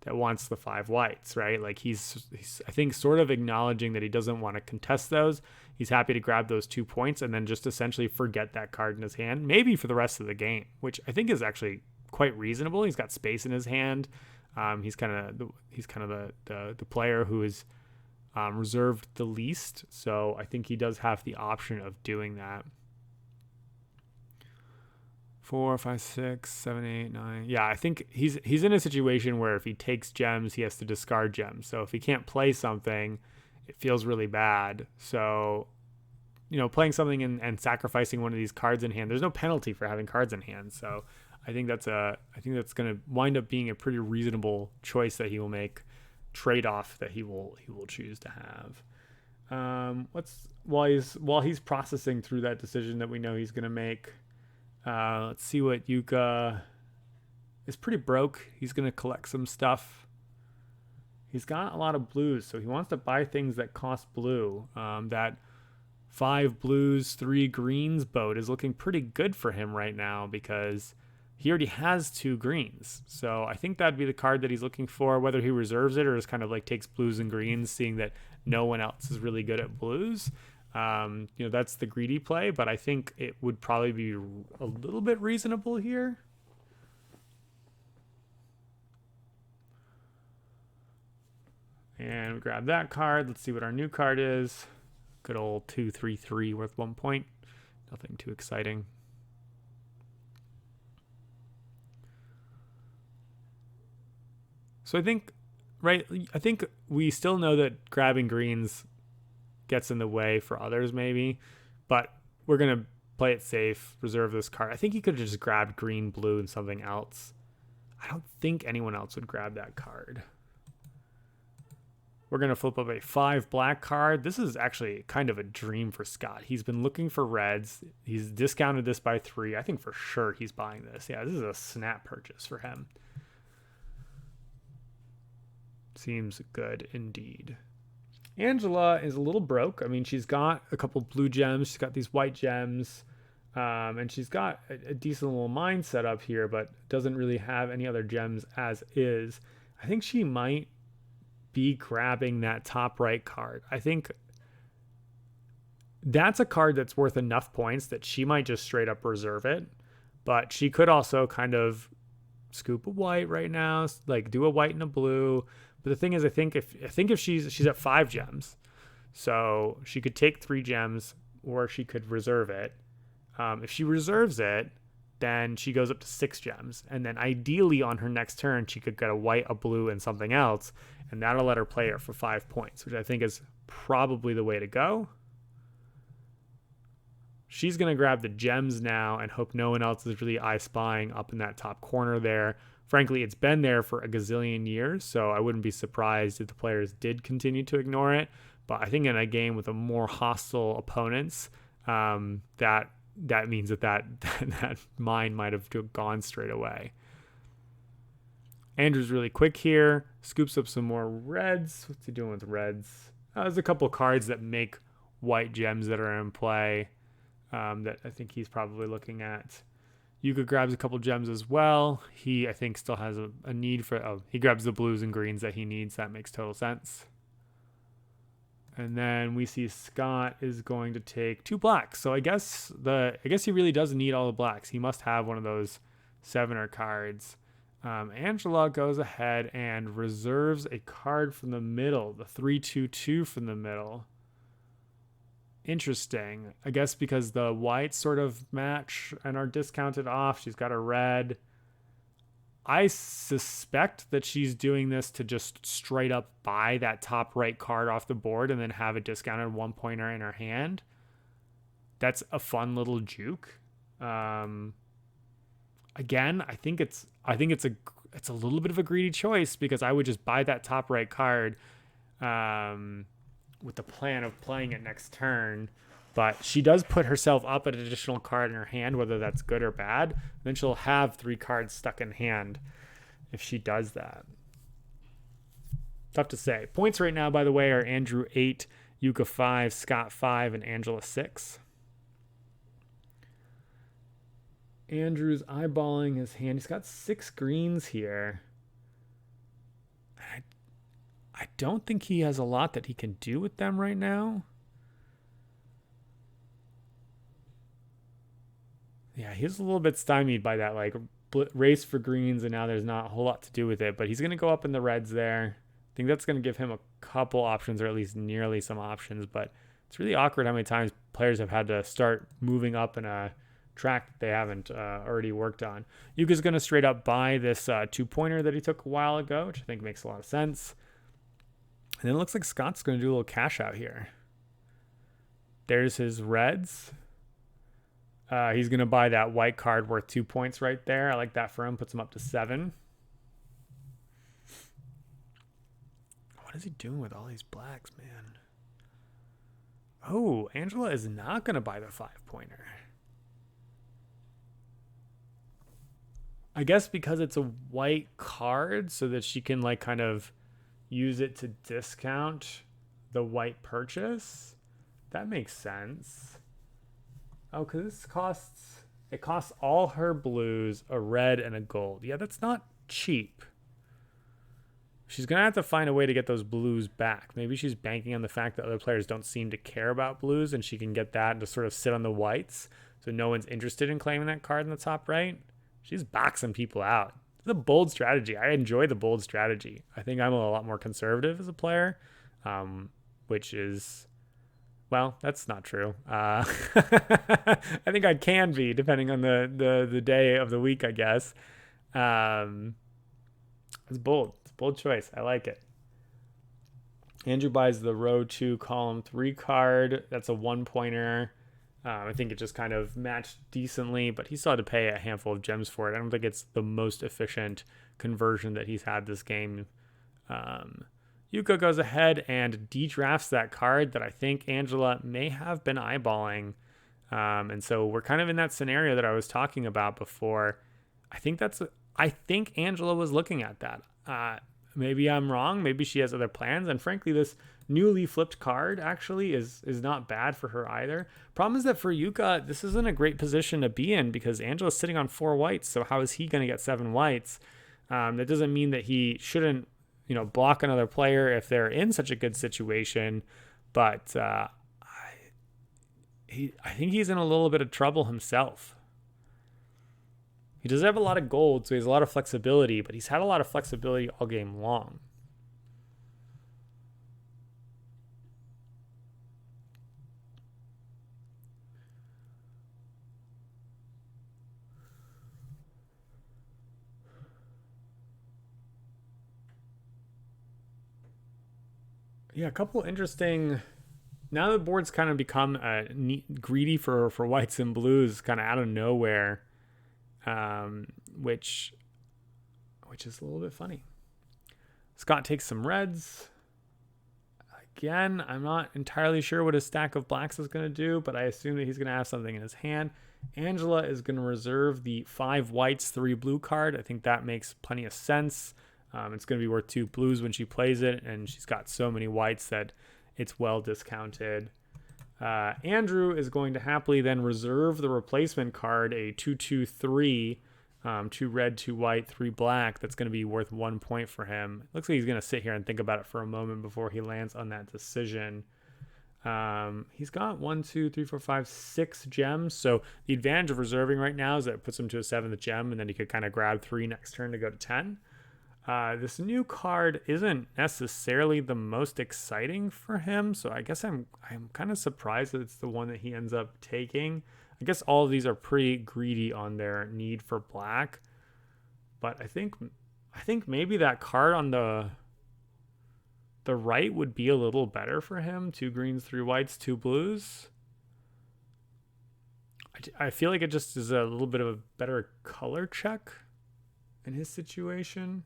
the 5 whites, right? Like he's I think sort of acknowledging that he doesn't want to contest those. He's happy to grab those 2 points and then just essentially forget that card in his hand, maybe for the rest of the game, which I think is actually quite reasonable. He's got space in his hand. He's kind of the player who is reserved the least, so I think he does have the option of doing that. 4, 5, 6, 7, 8, 9. Yeah, I think he's in a situation where if he takes gems, he has to discard gems. So if he can't play something, it feels really bad. So, playing something and sacrificing one of these cards in hand, there's no penalty for having cards in hand. So I think that's going to wind up being a pretty reasonable choice that he will make, trade-off that he will choose to have. While he's processing through that decision that we know he's going to make. Let's see what Jukka is. Pretty broke. He's going to collect some stuff. He's got a lot of blues, so he wants to buy things that cost blue. That 5 blues, 3 greens boat is looking pretty good for him right now because he already has 2 greens. So I think that'd be the card that he's looking for, whether he reserves it or just kind of like takes blues and greens, seeing that no one else is really good at blues. That's the greedy play, but I think it would probably be a little bit reasonable here. And we grab that card. Let's see what our new card is. Good old 2, 3, 3 worth 1 point. Nothing too exciting. So I think we still know that grabbing greens gets in the way for others maybe, but we're going to play it safe, reserve this card. I think he could have just grabbed green, blue, and something else. I don't think anyone else would grab that card. We're going to flip up a 5 black card. This is actually kind of a dream for Scott. He's been looking for reds. He's discounted this by 3. I think for sure he's buying this. Yeah, this is a snap purchase for him. Seems good indeed. Angela is a little broke. I mean, she's got a couple blue gems. She's got these white gems. And she's got a decent little mine set up here, but doesn't really have any other gems as is. I think she might be grabbing that top right card. I think that's a card that's worth enough points that she might just straight up reserve it. But she could also kind of scoop a white right now, like do a white and a blue. But the thing is, I think if she's at 5 gems, so she could take 3 gems or she could reserve it. If she reserves it, then she goes up to 6 gems. And then ideally on her next turn, she could get a white, a blue, and something else. And that'll let her play her for 5 points, which I think is probably the way to go. She's going to grab the gems now and hope no one else is really eye-spying up in that top corner there. Frankly, it's been there for a gazillion years, so I wouldn't be surprised if the players did continue to ignore it. But I think in a game with a more hostile opponents, that means that mine might have gone straight away. Andrew's really quick here, scoops up some more reds. What's he doing with reds? There's a couple cards that make white gems that are in play that I think he's probably looking at. Jukka grabs a couple gems as well. He, I think, still has a need for... he grabs the blues and greens that he needs. That makes total sense. And then we see Scott is going to take 2 blacks. So I guess he really does need all the blacks. He must have one of those 7er cards. Angela goes ahead and reserves a card from the middle, the 3/2/2 from the middle. Interesting. I guess because the whites sort of match and are discounted off. She's got a red. I suspect that she's doing this to just straight up buy that top right card off the board and then have a discounted 1-pointer in her hand. That's a fun little juke. Again, I think it's a little bit of a greedy choice because I would just buy that top right card with the plan of playing it next turn. But she does put herself up an additional card in her hand, whether that's good or bad. Then she'll have 3 cards stuck in hand if she does that. Tough to say. Points right now, by the way, are Andrew 8, Jukka 5, Scott 5, and Angela 6. Andrew's eyeballing his hand. He's got 6 greens here. I don't think he has a lot that he can do with them right now. Yeah, he's a little bit stymied by that like race for greens, and now there's not a whole lot to do with it. But he's going to go up in the reds there. I think that's going to give him a couple options, or at least nearly some options. But it's really awkward how many times players have had to start moving up in a track that they haven't already worked on. Jukka's going to straight up buy this 2-pointer that he took a while ago, which I think makes a lot of sense. And then it looks like Scott's going to do a little cash out here. There's his reds. He's going to buy that white card worth 2 points right there. I like that for him. Puts him up to 7. What is he doing with all these blacks, man? Oh, Angela is not going to buy the 5-pointer. I guess because it's a white card, so that she can like kind of use it to discount the white purchase. That makes sense. Oh, because this costs all her blues, a red, and a gold. Yeah, that's not cheap. She's going to have to find a way to get those blues back. Maybe she's banking on the fact that other players don't seem to care about blues, and she can get that and just sort of sit on the whites, so no one's interested in claiming that card in the top right. She's boxing people out. It's a bold strategy. I enjoy the bold strategy. I think I'm a lot more conservative as a player, which is... Well, that's not true. I think I can be, depending on the day of the week, I guess. It's bold. It's a bold choice. I like it. Andrew buys the row 2, column 3 card. That's a 1-pointer. I think it just kind of matched decently, but he still had to pay a handful of gems for it. I don't think it's the most efficient conversion that he's had this game. Jukka goes ahead and de-drafts that card that I think Angela may have been eyeballing. And so we're kind of in that scenario that I was talking about before. I think Angela was looking at that. Maybe I'm wrong. Maybe she has other plans. And frankly, this newly flipped card actually is not bad for her either. Problem is that for Jukka, this isn't a great position to be in because Angela's sitting on 4 whites. So how is he going to get 7 whites? That doesn't mean that he shouldn't, block another player if they're in such a good situation. But I think he's in a little bit of trouble himself. He does have a lot of gold, so he has a lot of flexibility, but he's had a lot of flexibility all game long. Yeah, a couple interesting... Now the board's kind of become greedy for whites and blues kind of out of nowhere, which is a little bit funny. Scott takes some reds. Again, I'm not entirely sure what his stack of blacks is going to do, but I assume that he's going to have something in his hand. Angela is going to reserve the 5 whites, 3 blue card. I think that makes plenty of sense. It's going to be worth 2 blues when she plays it, and she's got so many whites that it's well discounted. Andrew is going to happily then reserve the replacement card, a 2-2-3, 2 red, 2 white, 3 black. That's going to be worth 1 point for him. Looks like he's going to sit here and think about it for a moment before he lands on that decision. He's got 1, 2, 3, 4, 5, 6 gems. So the advantage of reserving right now is that it puts him to a 7th gem, and then he could kind of grab 3 next turn to go to 10. This new card isn't necessarily the most exciting for him, so I guess I'm kind of surprised that it's the one that he ends up taking. I guess all of these are pretty greedy on their need for black, but I think maybe that card on the right would be a little better for him. 2 greens, 3 whites, 2 blues. I feel like it just is a little bit of a better color check in his situation.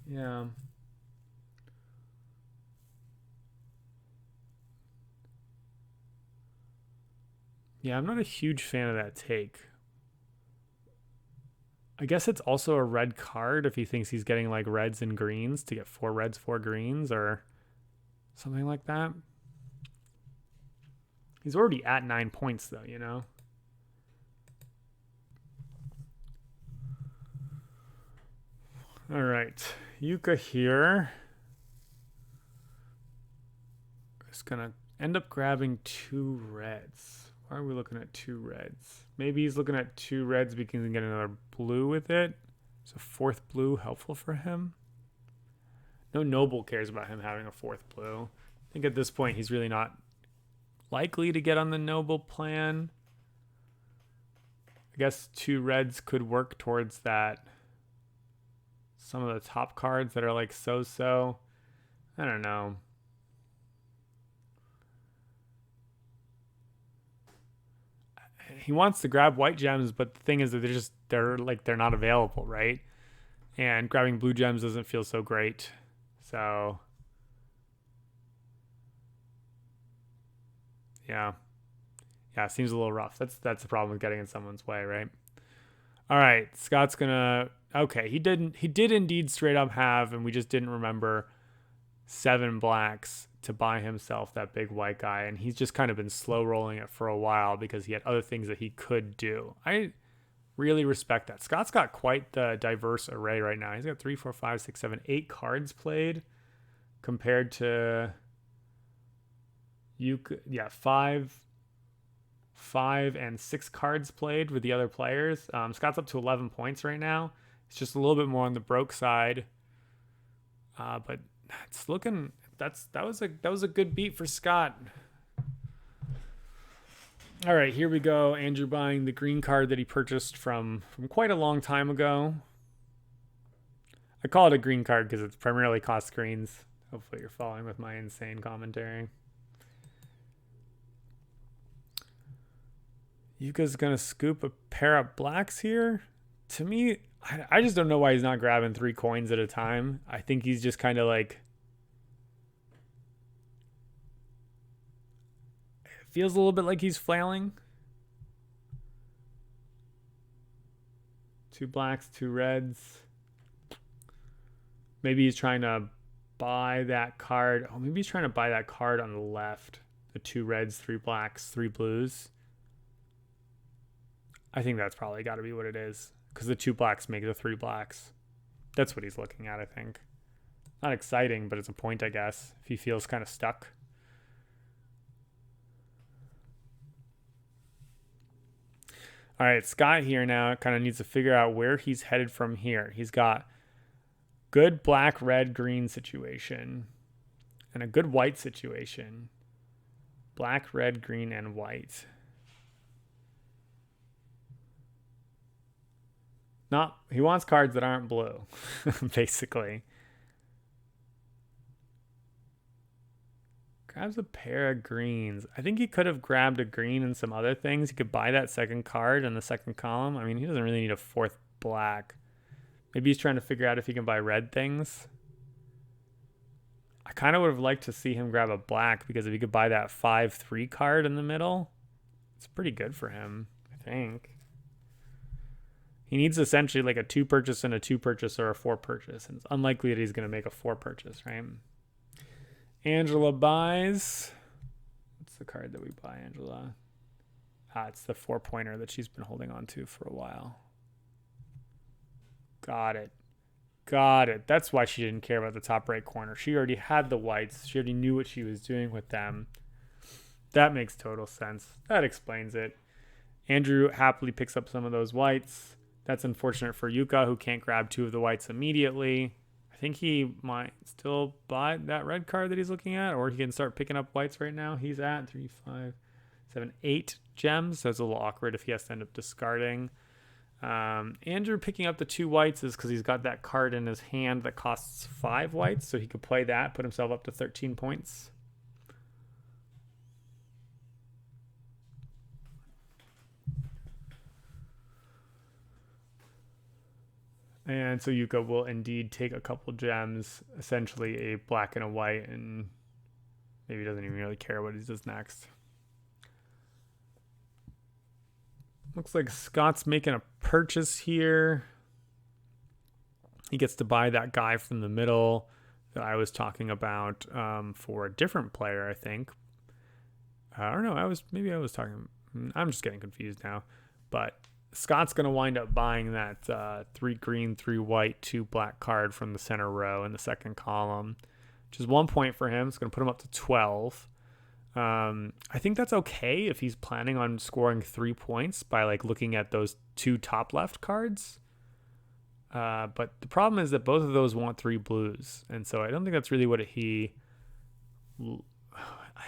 Yeah. Yeah, I'm not a huge fan of that take. I guess it's also a red card if he thinks he's getting like reds and greens to get 4 reds, 4 greens or something like that. He's already at 9 points though, you know? All right, Jukka here is gonna end up grabbing 2 reds. Why are we looking at 2 reds? Maybe he's looking at 2 reds because he can get another blue with it. Is a 4th blue helpful for him? No noble cares about him having a 4th blue. I think at this point he's really not likely to get on the noble plan. I guess 2 reds could work towards that. Some of the top cards that are like so-so. I don't know. He wants to grab white gems, but the thing is that they're not available, right? And grabbing blue gems doesn't feel so great. So yeah. Yeah, seems a little rough. That's the problem with getting in someone's way, right? All right, Scott's gonna okay, he did indeed straight up have, and we just didn't remember 7 blacks to buy himself that big white guy, and he's just kind of been slow rolling it for a while because he had other things that he could do. I really respect that. Scott's got quite the diverse array right now. He's got 3, 4, 5, 6, 7, 8 cards played compared to five and 6 cards played with the other players. Scott's up to 11 points right now. It's just a little bit more on the broke side, but it's looking that was a good beat for Scott. All right, here we go. Andrew buying the green card that he purchased from quite a long time ago. I call it a green card because it's primarily cost greens. Hopefully you're following with my insane commentary. Yuka's gonna scoop a pair of blacks here. To me, I just don't know why he's not grabbing 3 coins at a time. I think he's just kind of like, it feels a little bit like he's flailing. 2 blacks, 2 reds. Maybe he's trying to buy that card. Oh, maybe he's trying to buy that card on the left. The 2 reds, 3 blacks, 3 blues. I think that's probably got to be what it is, because the 2 blacks make the 3 blacks. That's what he's looking at, I think. Not exciting, but it's a point, I guess, if he feels kind of stuck. All right, Scott here now kind of needs to figure out where he's headed from here. He's got good black, red, green situation and a good white situation. Black, red, green, and white. He wants cards that aren't blue, basically. Grabs a pair of greens. I think he could have grabbed a green and some other things. He could buy that second card in the second column. I mean, he doesn't really need a 4th black. Maybe he's trying to figure out if he can buy red things. I kind of would have liked to see him grab a black, because if he could buy that 5-3 card in the middle, it's pretty good for him, I think. He needs essentially like a 2 purchase and a 2 purchase or a 4 purchase. And it's unlikely that he's going to make a 4 purchase, right? Angela buys. What's the card that we buy, Angela? It's the 4-pointer that she's been holding on to for a while. Got it. That's why she didn't care about the top right corner. She already had the whites. She already knew what she was doing with them. That makes total sense. That explains it. Andrew happily picks up some of those whites. That's unfortunate for Jukka, who can't grab 2 of the whites immediately. I think he might still buy that red card that he's looking at, or he can start picking up whites right now. He's at 3, 5, 7, 8 gems, so it's a little awkward if he has to end up discarding. Andrew picking up the 2 whites is because he's got that card in his hand that costs 5 whites, so he could play that, put himself up to 13 points. And so Jukka will indeed take a couple gems, essentially a black and a white, and maybe doesn't even really care what he does next. Looks like Scott's making a purchase here. He gets to buy that guy from the middle that I was talking about for a different player, I think. I don't know. I'm just getting confused now. But Scott's going to wind up buying that 3 green, 3 white, 2 black card from the center row in the second column, which is 1 point for him. It's going to put him up to 12. I think that's okay if he's planning on scoring 3 points by like looking at those 2 top left cards. But the problem is that both of those want 3 blues, and so I don't think that's really what he. I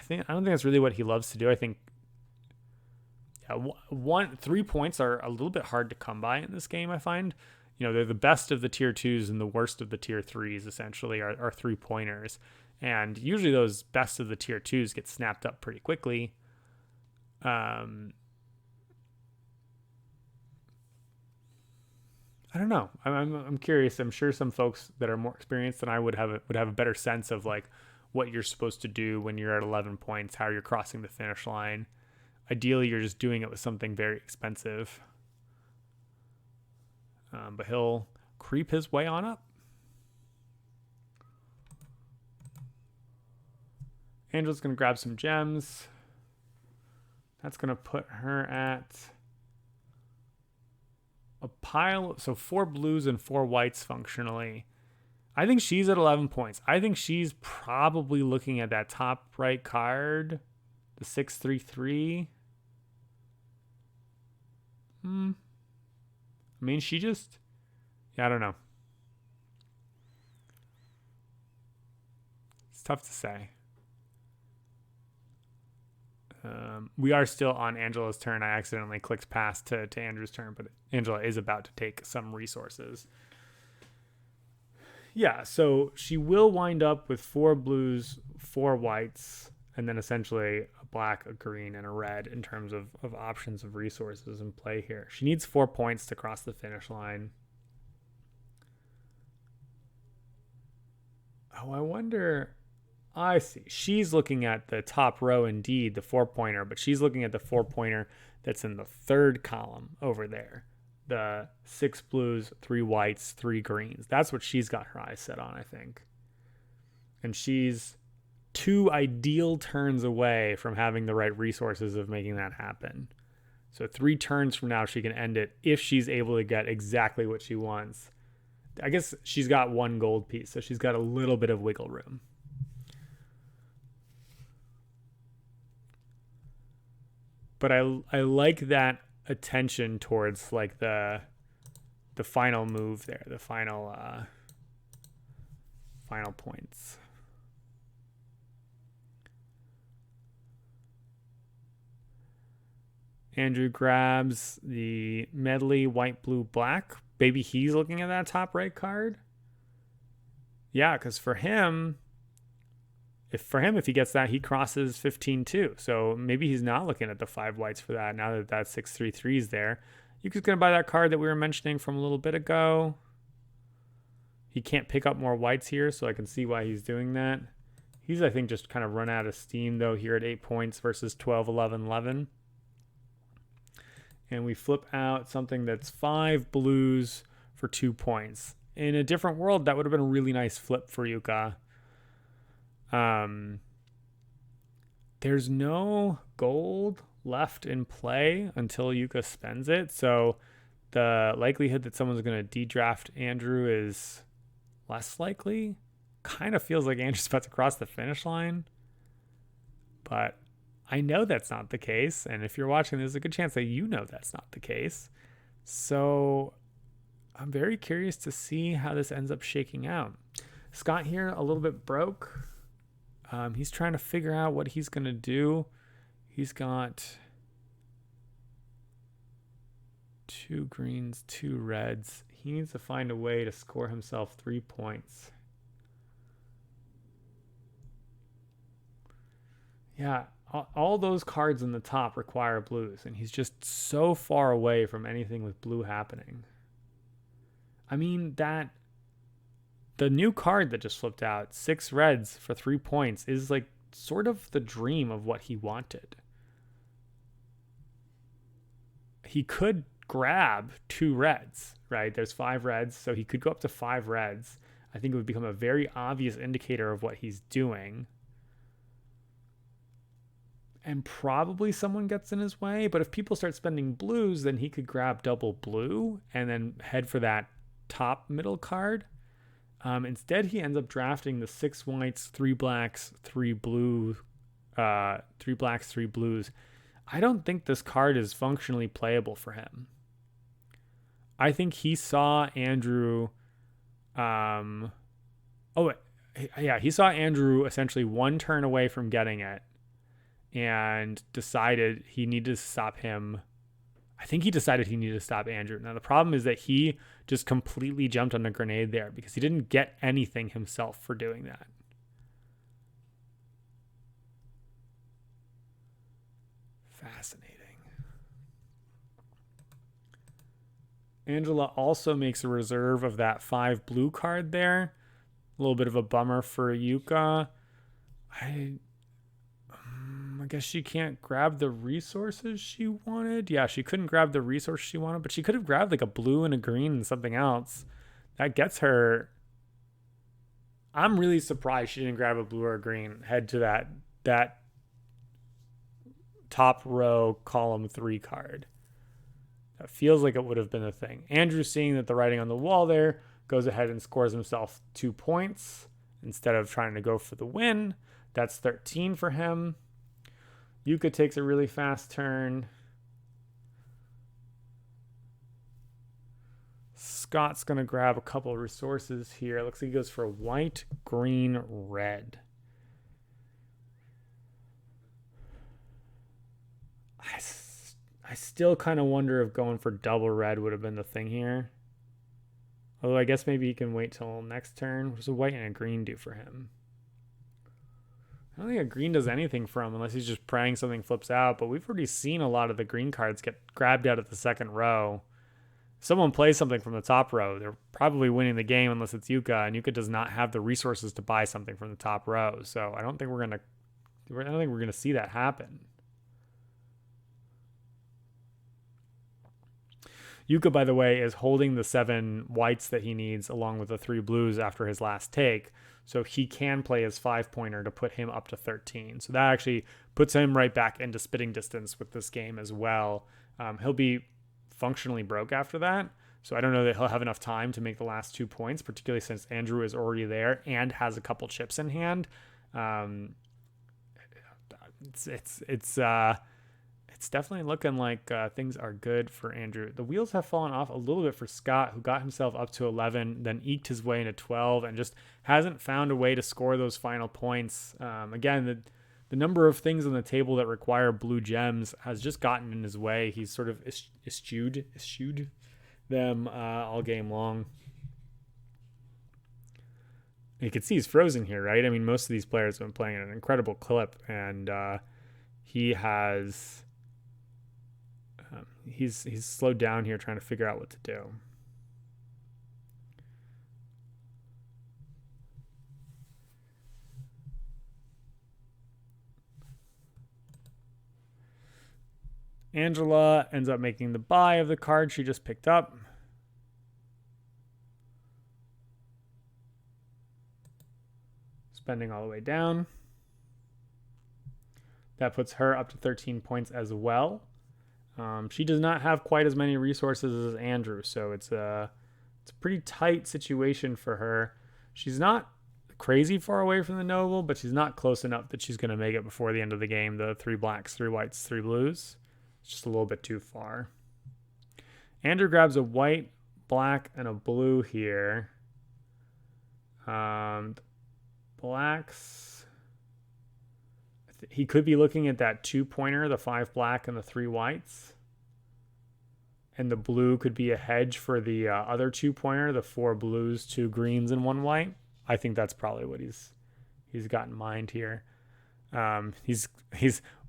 don't think that's really what he loves to do. I think, 3 points are a little bit hard to come by in this game. I find, they're the best of the tier 2s and the worst of the tier 3s. Essentially, are 3-pointers, and usually those best of the tier 2s get snapped up pretty quickly. I don't know. I'm curious. I'm sure some folks that are more experienced than I would have a better sense of like what you're supposed to do when you're at 11 points, how you're crossing the finish line. Ideally, you're just doing it with something very expensive. But he'll creep his way on up. Angela's going to grab some gems. That's going to put her at a pile. So 4 blues and 4 whites functionally. I think she's at 11 points. I think she's probably looking at that top right card, the 633. I mean, I don't know. It's tough to say. We are still on Angela's turn. I accidentally clicked past to Andrew's turn, but Angela is about to take some resources. Yeah, so she will wind up with 4 blues, 4 whites, and then essentially a black, a green, and a red in terms of options of resources in play here. She needs 4 points to cross the finish line. Oh, I wonder... I see. She's looking at the top row, indeed, the 4-pointer, but she's looking at the 4-pointer that's in the third column over there. The 6 blues, 3 whites, 3 greens. That's what she's got her eyes set on, I think. And she's 2 ideal turns away from having the right resources of making that happen. So 3 turns from now, she can end it if she's able to get exactly what she wants. I guess she's got 1 gold piece, so she's got a little bit of wiggle room. But I like that attention towards like the final move there, the final points. Andrew grabs the medley white, blue, black. Maybe he's looking at that top right card. Yeah, because for him, if he gets that, he crosses 15 too. So maybe he's not looking at the 5 whites for that. Now that 633 is there, you're just going to buy that card that we were mentioning from a little bit ago. He can't pick up more whites here, so I can see why he's doing that. He's, I think, just kind of run out of steam though here at 8 points versus 12, 11, 11. And we flip out something that's 5 blues for 2 points. In a different world, that would have been a really nice flip for Jukka. There's no gold left in play until Jukka spends it, so the likelihood that someone's going to de-draft Andrew is less likely. Kind of feels like Andrew's about to cross the finish line, but I know that's not the case, and if you're watching, there's a good chance that you know that's not the case. So I'm very curious to see how this ends up shaking out. Scott here, a little bit broke. He's trying to figure out what he's going to do. He's got 2 greens, 2 reds. He needs to find a way to score himself 3 points. Yeah, all those cards in the top require blues, and he's just so far away from anything with blue happening. I mean, the new card that just flipped out, 6 reds for 3 points, is like sort of the dream of what he wanted. he could grab 2 reds, right? There's 5 reds, so he could go up to 5 reds. I think it would become a very obvious indicator of what he's doing. And probably someone gets in his way, but if people start spending blues, then he could grab double blue and then head for that top middle card. Instead, he ends up drafting the 6 whites, 3 blacks, 3 blue, 3 blacks, 3 blues. I don't think this card is functionally playable for him. I think he saw Andrew. He saw Andrew essentially 1 turn away from getting it and decided he needed to stop him. I think he decided he needed to stop Andrew. Now, the problem is that he just completely jumped on a grenade there because he didn't get anything himself for doing that. Fascinating. Angela also makes a reserve of that 5 blue card there. A little bit of a bummer for Jukka. I guess she can't grab the resources she wanted. Yeah, she couldn't grab the resource she wanted, but she could have grabbed like a blue and a green and something else. That gets her. I'm really surprised she didn't grab a blue or a green. Head to that top row column 3 card. That feels like it would have been a thing. Andrew, seeing that the writing on the wall there, goes ahead and scores himself 2 points instead of trying to go for the win. That's 13 for him. Jukka takes a really fast turn. Scott's going to grab a couple of resources here. Looks like he goes for white, green, red. I still kind of wonder if going for double red would have been the thing here. Although I guess maybe he can wait till next turn. What does a white and a green do for him? I don't think a green does anything for him unless he's just praying something flips out. But we've already seen a lot of the green cards get grabbed out of the second row. If someone plays something from the top row, they're probably winning the game unless it's Jukka. And Jukka does not have the resources to buy something from the top row. So I don't think we're gonna see that happen. Jukka, by the way, is holding the 7 whites that he needs along with the 3 blues after his last take. So he can play his 5-pointer to put him up to 13. So that actually puts him right back into spitting distance with this game as well. He'll be functionally broke after that. So I don't know that he'll have enough time to make the last 2 points, particularly since Andrew is already there and has a couple chips in hand. It's definitely looking like things are good for Andrew. The wheels have fallen off a little bit for Scott, who got himself up to 11, then eked his way into 12, and just hasn't found a way to score those final points. Again, the number of things on the table that require blue gems has just gotten in his way. He's sort of eschewed them all game long. You can see he's frozen here, right? I mean, most of these players have been playing at an incredible clip, and he has... He's slowed down here trying to figure out what to do. Angela ends up making the buy of the card she just picked up. Spending all the way down. That puts her up to 13 points as well. She does not have quite as many resources as Andrew, so it's a pretty tight situation for her. She's not crazy far away from the noble, but she's not close enough that she's going to make it before the end of the game. The 3 blacks, 3 whites, 3 blues. It's just a little bit too far. Andrew grabs a white, black, and a blue here. Blacks... He could be looking at that 2-pointer, the 5 black and the 3 whites. And the blue could be a hedge for the other 2-pointer, the 4 blues, 2 greens, and 1 white. I think that's probably what he's got in mind here. He's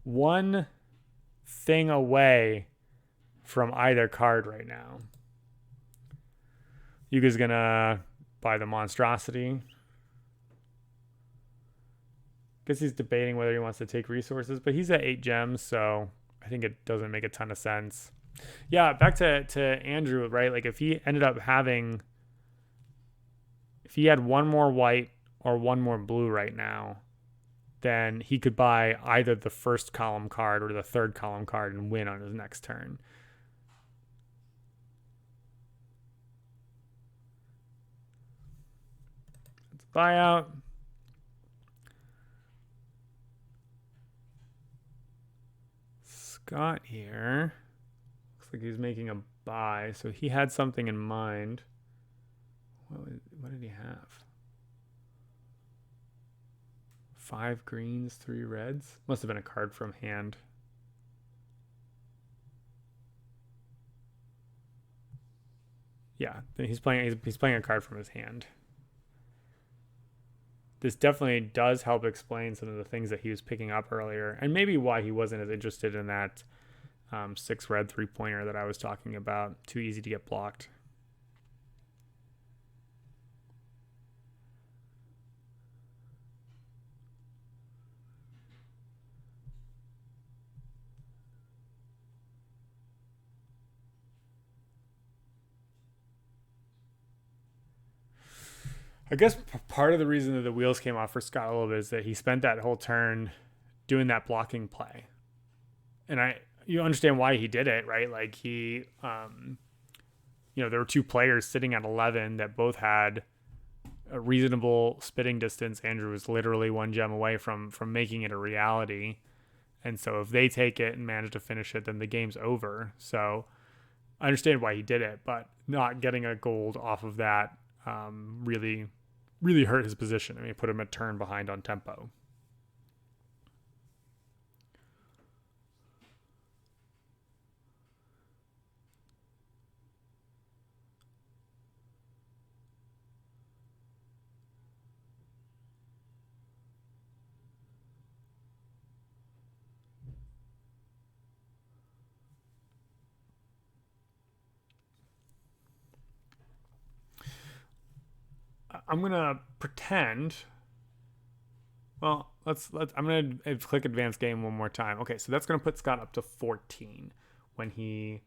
one thing away from either card right now. Jukka's going to buy the monstrosity. Guess he's debating whether he wants to take resources, but he's at 8 gems, so I think it doesn't make a ton of sense. Yeah, back to Andrew, right? Like if he ended up having, if he had one more white or one more blue right now, then he could buy either the first column card or the third column card and win on his next turn. Let's buyout. Scott here. Looks like he's making a buy, so he had something in mind. What did he have? 5 greens, 3 reds. Must have been a card from hand. Yeah, he's playing a card from his hand. This definitely does help explain some of the things that he was picking up earlier, and maybe why he wasn't as interested in that 6 red 3-pointer that I was talking about. Too easy to get blocked. I guess part of the reason that the wheels came off for Scott a little bit is that he spent that whole turn doing that blocking play. And you understand why he did it, right? Like he, there were 2 players sitting at 11 that both had a reasonable spitting distance. Andrew was literally 1 gem away from making it a reality. And so if they take it and manage to finish it, then the game's over. So I understand why he did it, but not getting a gold off of that really hurt his position. I mean, it put him a turn behind on tempo. I'm gonna pretend. Well, I'm gonna click advanced game one more time. Okay, so that's gonna put Scott up to 14 when he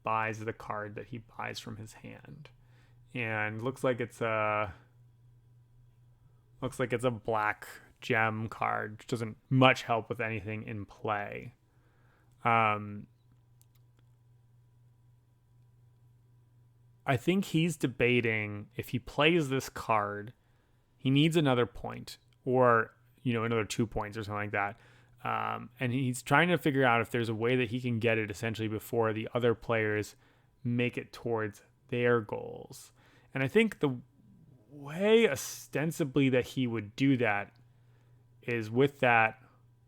buys the card that he buys from his hand, and looks like it's a black gem card, which doesn't much help with anything in play. I think he's debating if he plays this card, he needs another point or, another 2 points or something like that. And he's trying to figure out if there's a way that he can get it essentially before the other players make it towards their goals. And I think the way ostensibly that he would do that is with that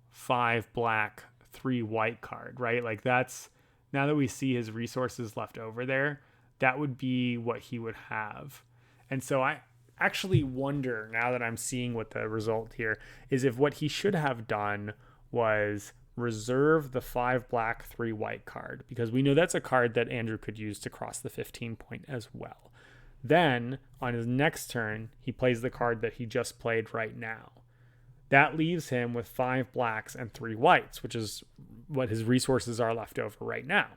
5 black, 3 white card, right? Like that's, now that we see his resources left over there, that would be what he would have. And so I actually wonder, now that I'm seeing what the result here is, if what he should have done was reserve the 5 black 3 white card, because we know that's a card that Andrew could use to cross the 15 point as well. Then on his next turn, he plays the card that he just played right now. That leaves him with 5 blacks and 3 whites, which is what his resources are left over right now.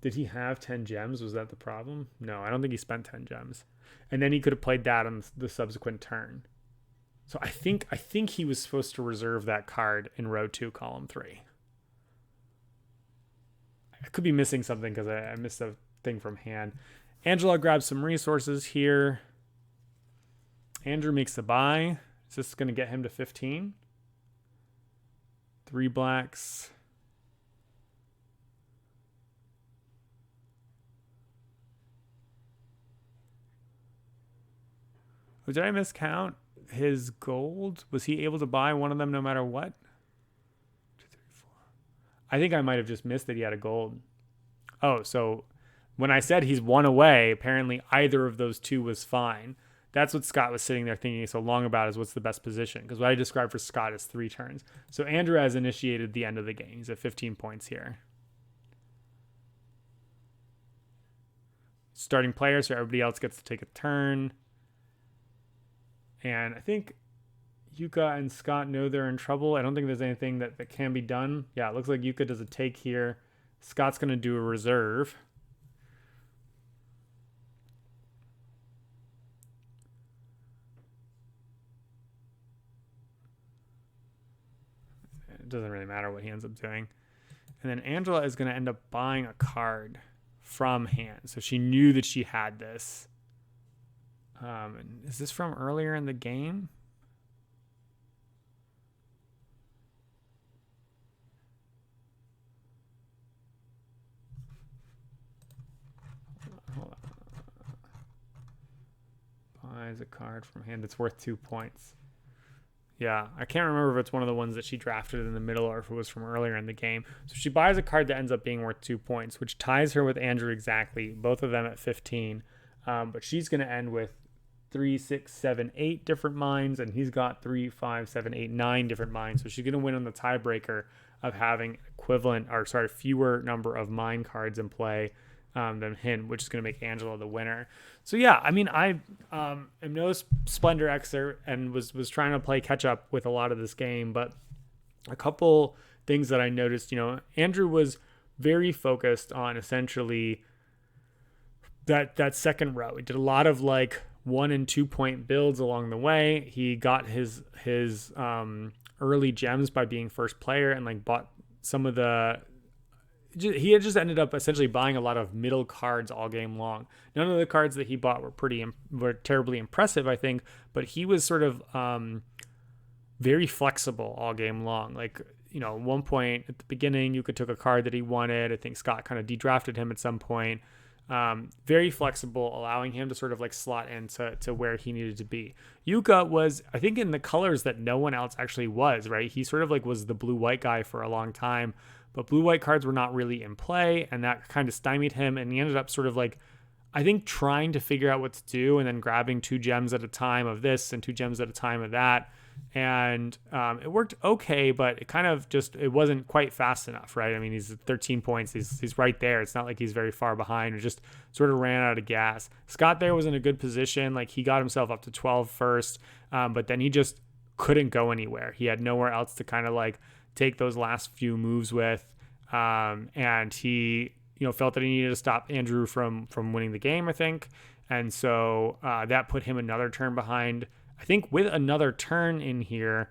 Did he have 10 gems? Was that the problem? No, I don't think he spent 10 gems. And then he could have played that on the subsequent turn. So I think he was supposed to reserve that card in row 2, column 3. I could be missing something because I missed a thing from hand. Angela grabs some resources here. Andrew makes a buy. Is this going to get him to 15? 3 blacks. Oh, did I miscount his gold? Was he able to buy one of them no matter what? 2, 3, 4. I think I might have just missed that he had a gold. Oh, so when I said he's 1 away, apparently either of those 2 was fine. That's what Scott was sitting there thinking so long about, is what's the best position. Because what I described for Scott is 3 turns. So Andrew has initiated the end of the game. He's at 15 points here. Starting player, so everybody else gets to take a turn. And I think, Jukka and Scott know they're in trouble. I don't think there's anything that can be done. Yeah, it looks like Jukka does a take here. Scott's going to do a reserve. It doesn't really matter what he ends up doing. And then Angela is going to end up buying a card from hand. So she knew that she had this. Is this from earlier in the game? Hold on. Buys a card from hand that's worth 2 points. Yeah, I can't remember if it's one of the ones that she drafted in the middle or if it was from earlier in the game. So she buys a card that ends up being worth 2 points, which ties her with Andrew exactly, both of them at 15. But she's going to end with 3, 6, 7, 8 different mines, and he's got 3, 5, 7, 8, 9 different mines. So she's going to win on the tiebreaker of having fewer number of mine cards in play than him, which is going to make Angela the winner. So yeah, I mean, I am no Splendor Xer and was trying to play catch up with a lot of this game, but a couple things that I noticed, Andrew was very focused on essentially that second row. He did a lot of like 1 and 2 point builds along the way. He got his early gems by being first player and like bought some of he had just ended up essentially buying a lot of middle cards all game long. None of the cards that he bought were terribly impressive, I think, but he was sort of very flexible all game long. Like, at one point at the beginning, Jukka took a card that he wanted. I think Scott kind of de-drafted him at some point. Very flexible, allowing him to sort of like slot into where he needed to be. Jukka was, I think, in the colors that no one else actually was, right? He sort of like was the blue-white guy for a long time, but blue-white cards were not really in play, and that kind of stymied him, and he ended up sort of like, I think, trying to figure out what to do and then grabbing 2 gems at a time of this and 2 gems at a time of that. And it worked okay, but it kind of it wasn't quite fast enough, right? I mean, he's at 13 points. He's right there. It's not like he's very far behind. It just sort of ran out of gas. Scott there was in a good position. Like, he got himself up to 12 first, but then he just couldn't go anywhere. He had nowhere else to kind of like take those last few moves with. And he, felt that he needed to stop Andrew from winning the game, I think. And so that put him another turn behind. I think with another turn in here,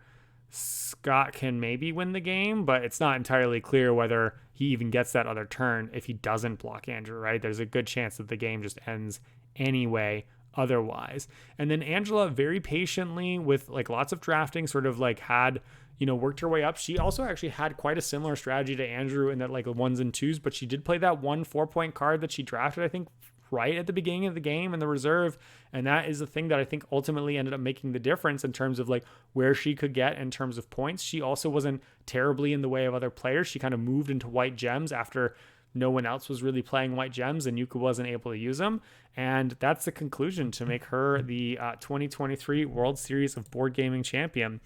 Scott can maybe win the game, but it's not entirely clear whether he even gets that other turn if he doesn't block Andrew, right? There's a good chance that the game just ends anyway otherwise. And then Angela very patiently with like lots of drafting sort of like had, worked her way up. She also actually had quite a similar strategy to Andrew in that like 1s and 2s, but she did play that 1 4-point card that she drafted, I think, right at the beginning of the game in the reserve. And that is the thing that I think ultimately ended up making the difference in terms of like where she could get in terms of points. She also wasn't terribly in the way of other players. She kind of moved into white gems after no one else was really playing white gems and Jukka wasn't able to use them. And that's the conclusion to make her the 2023 World Series of Board Gaming champion.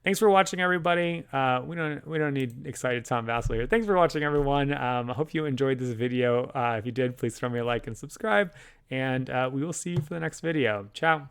Thanks for watching, everybody. We don't need excited Tom Vasel here. Thanks for watching, everyone. I hope you enjoyed this video. If you did, please throw me a like and subscribe. And we will see you for the next video. Ciao.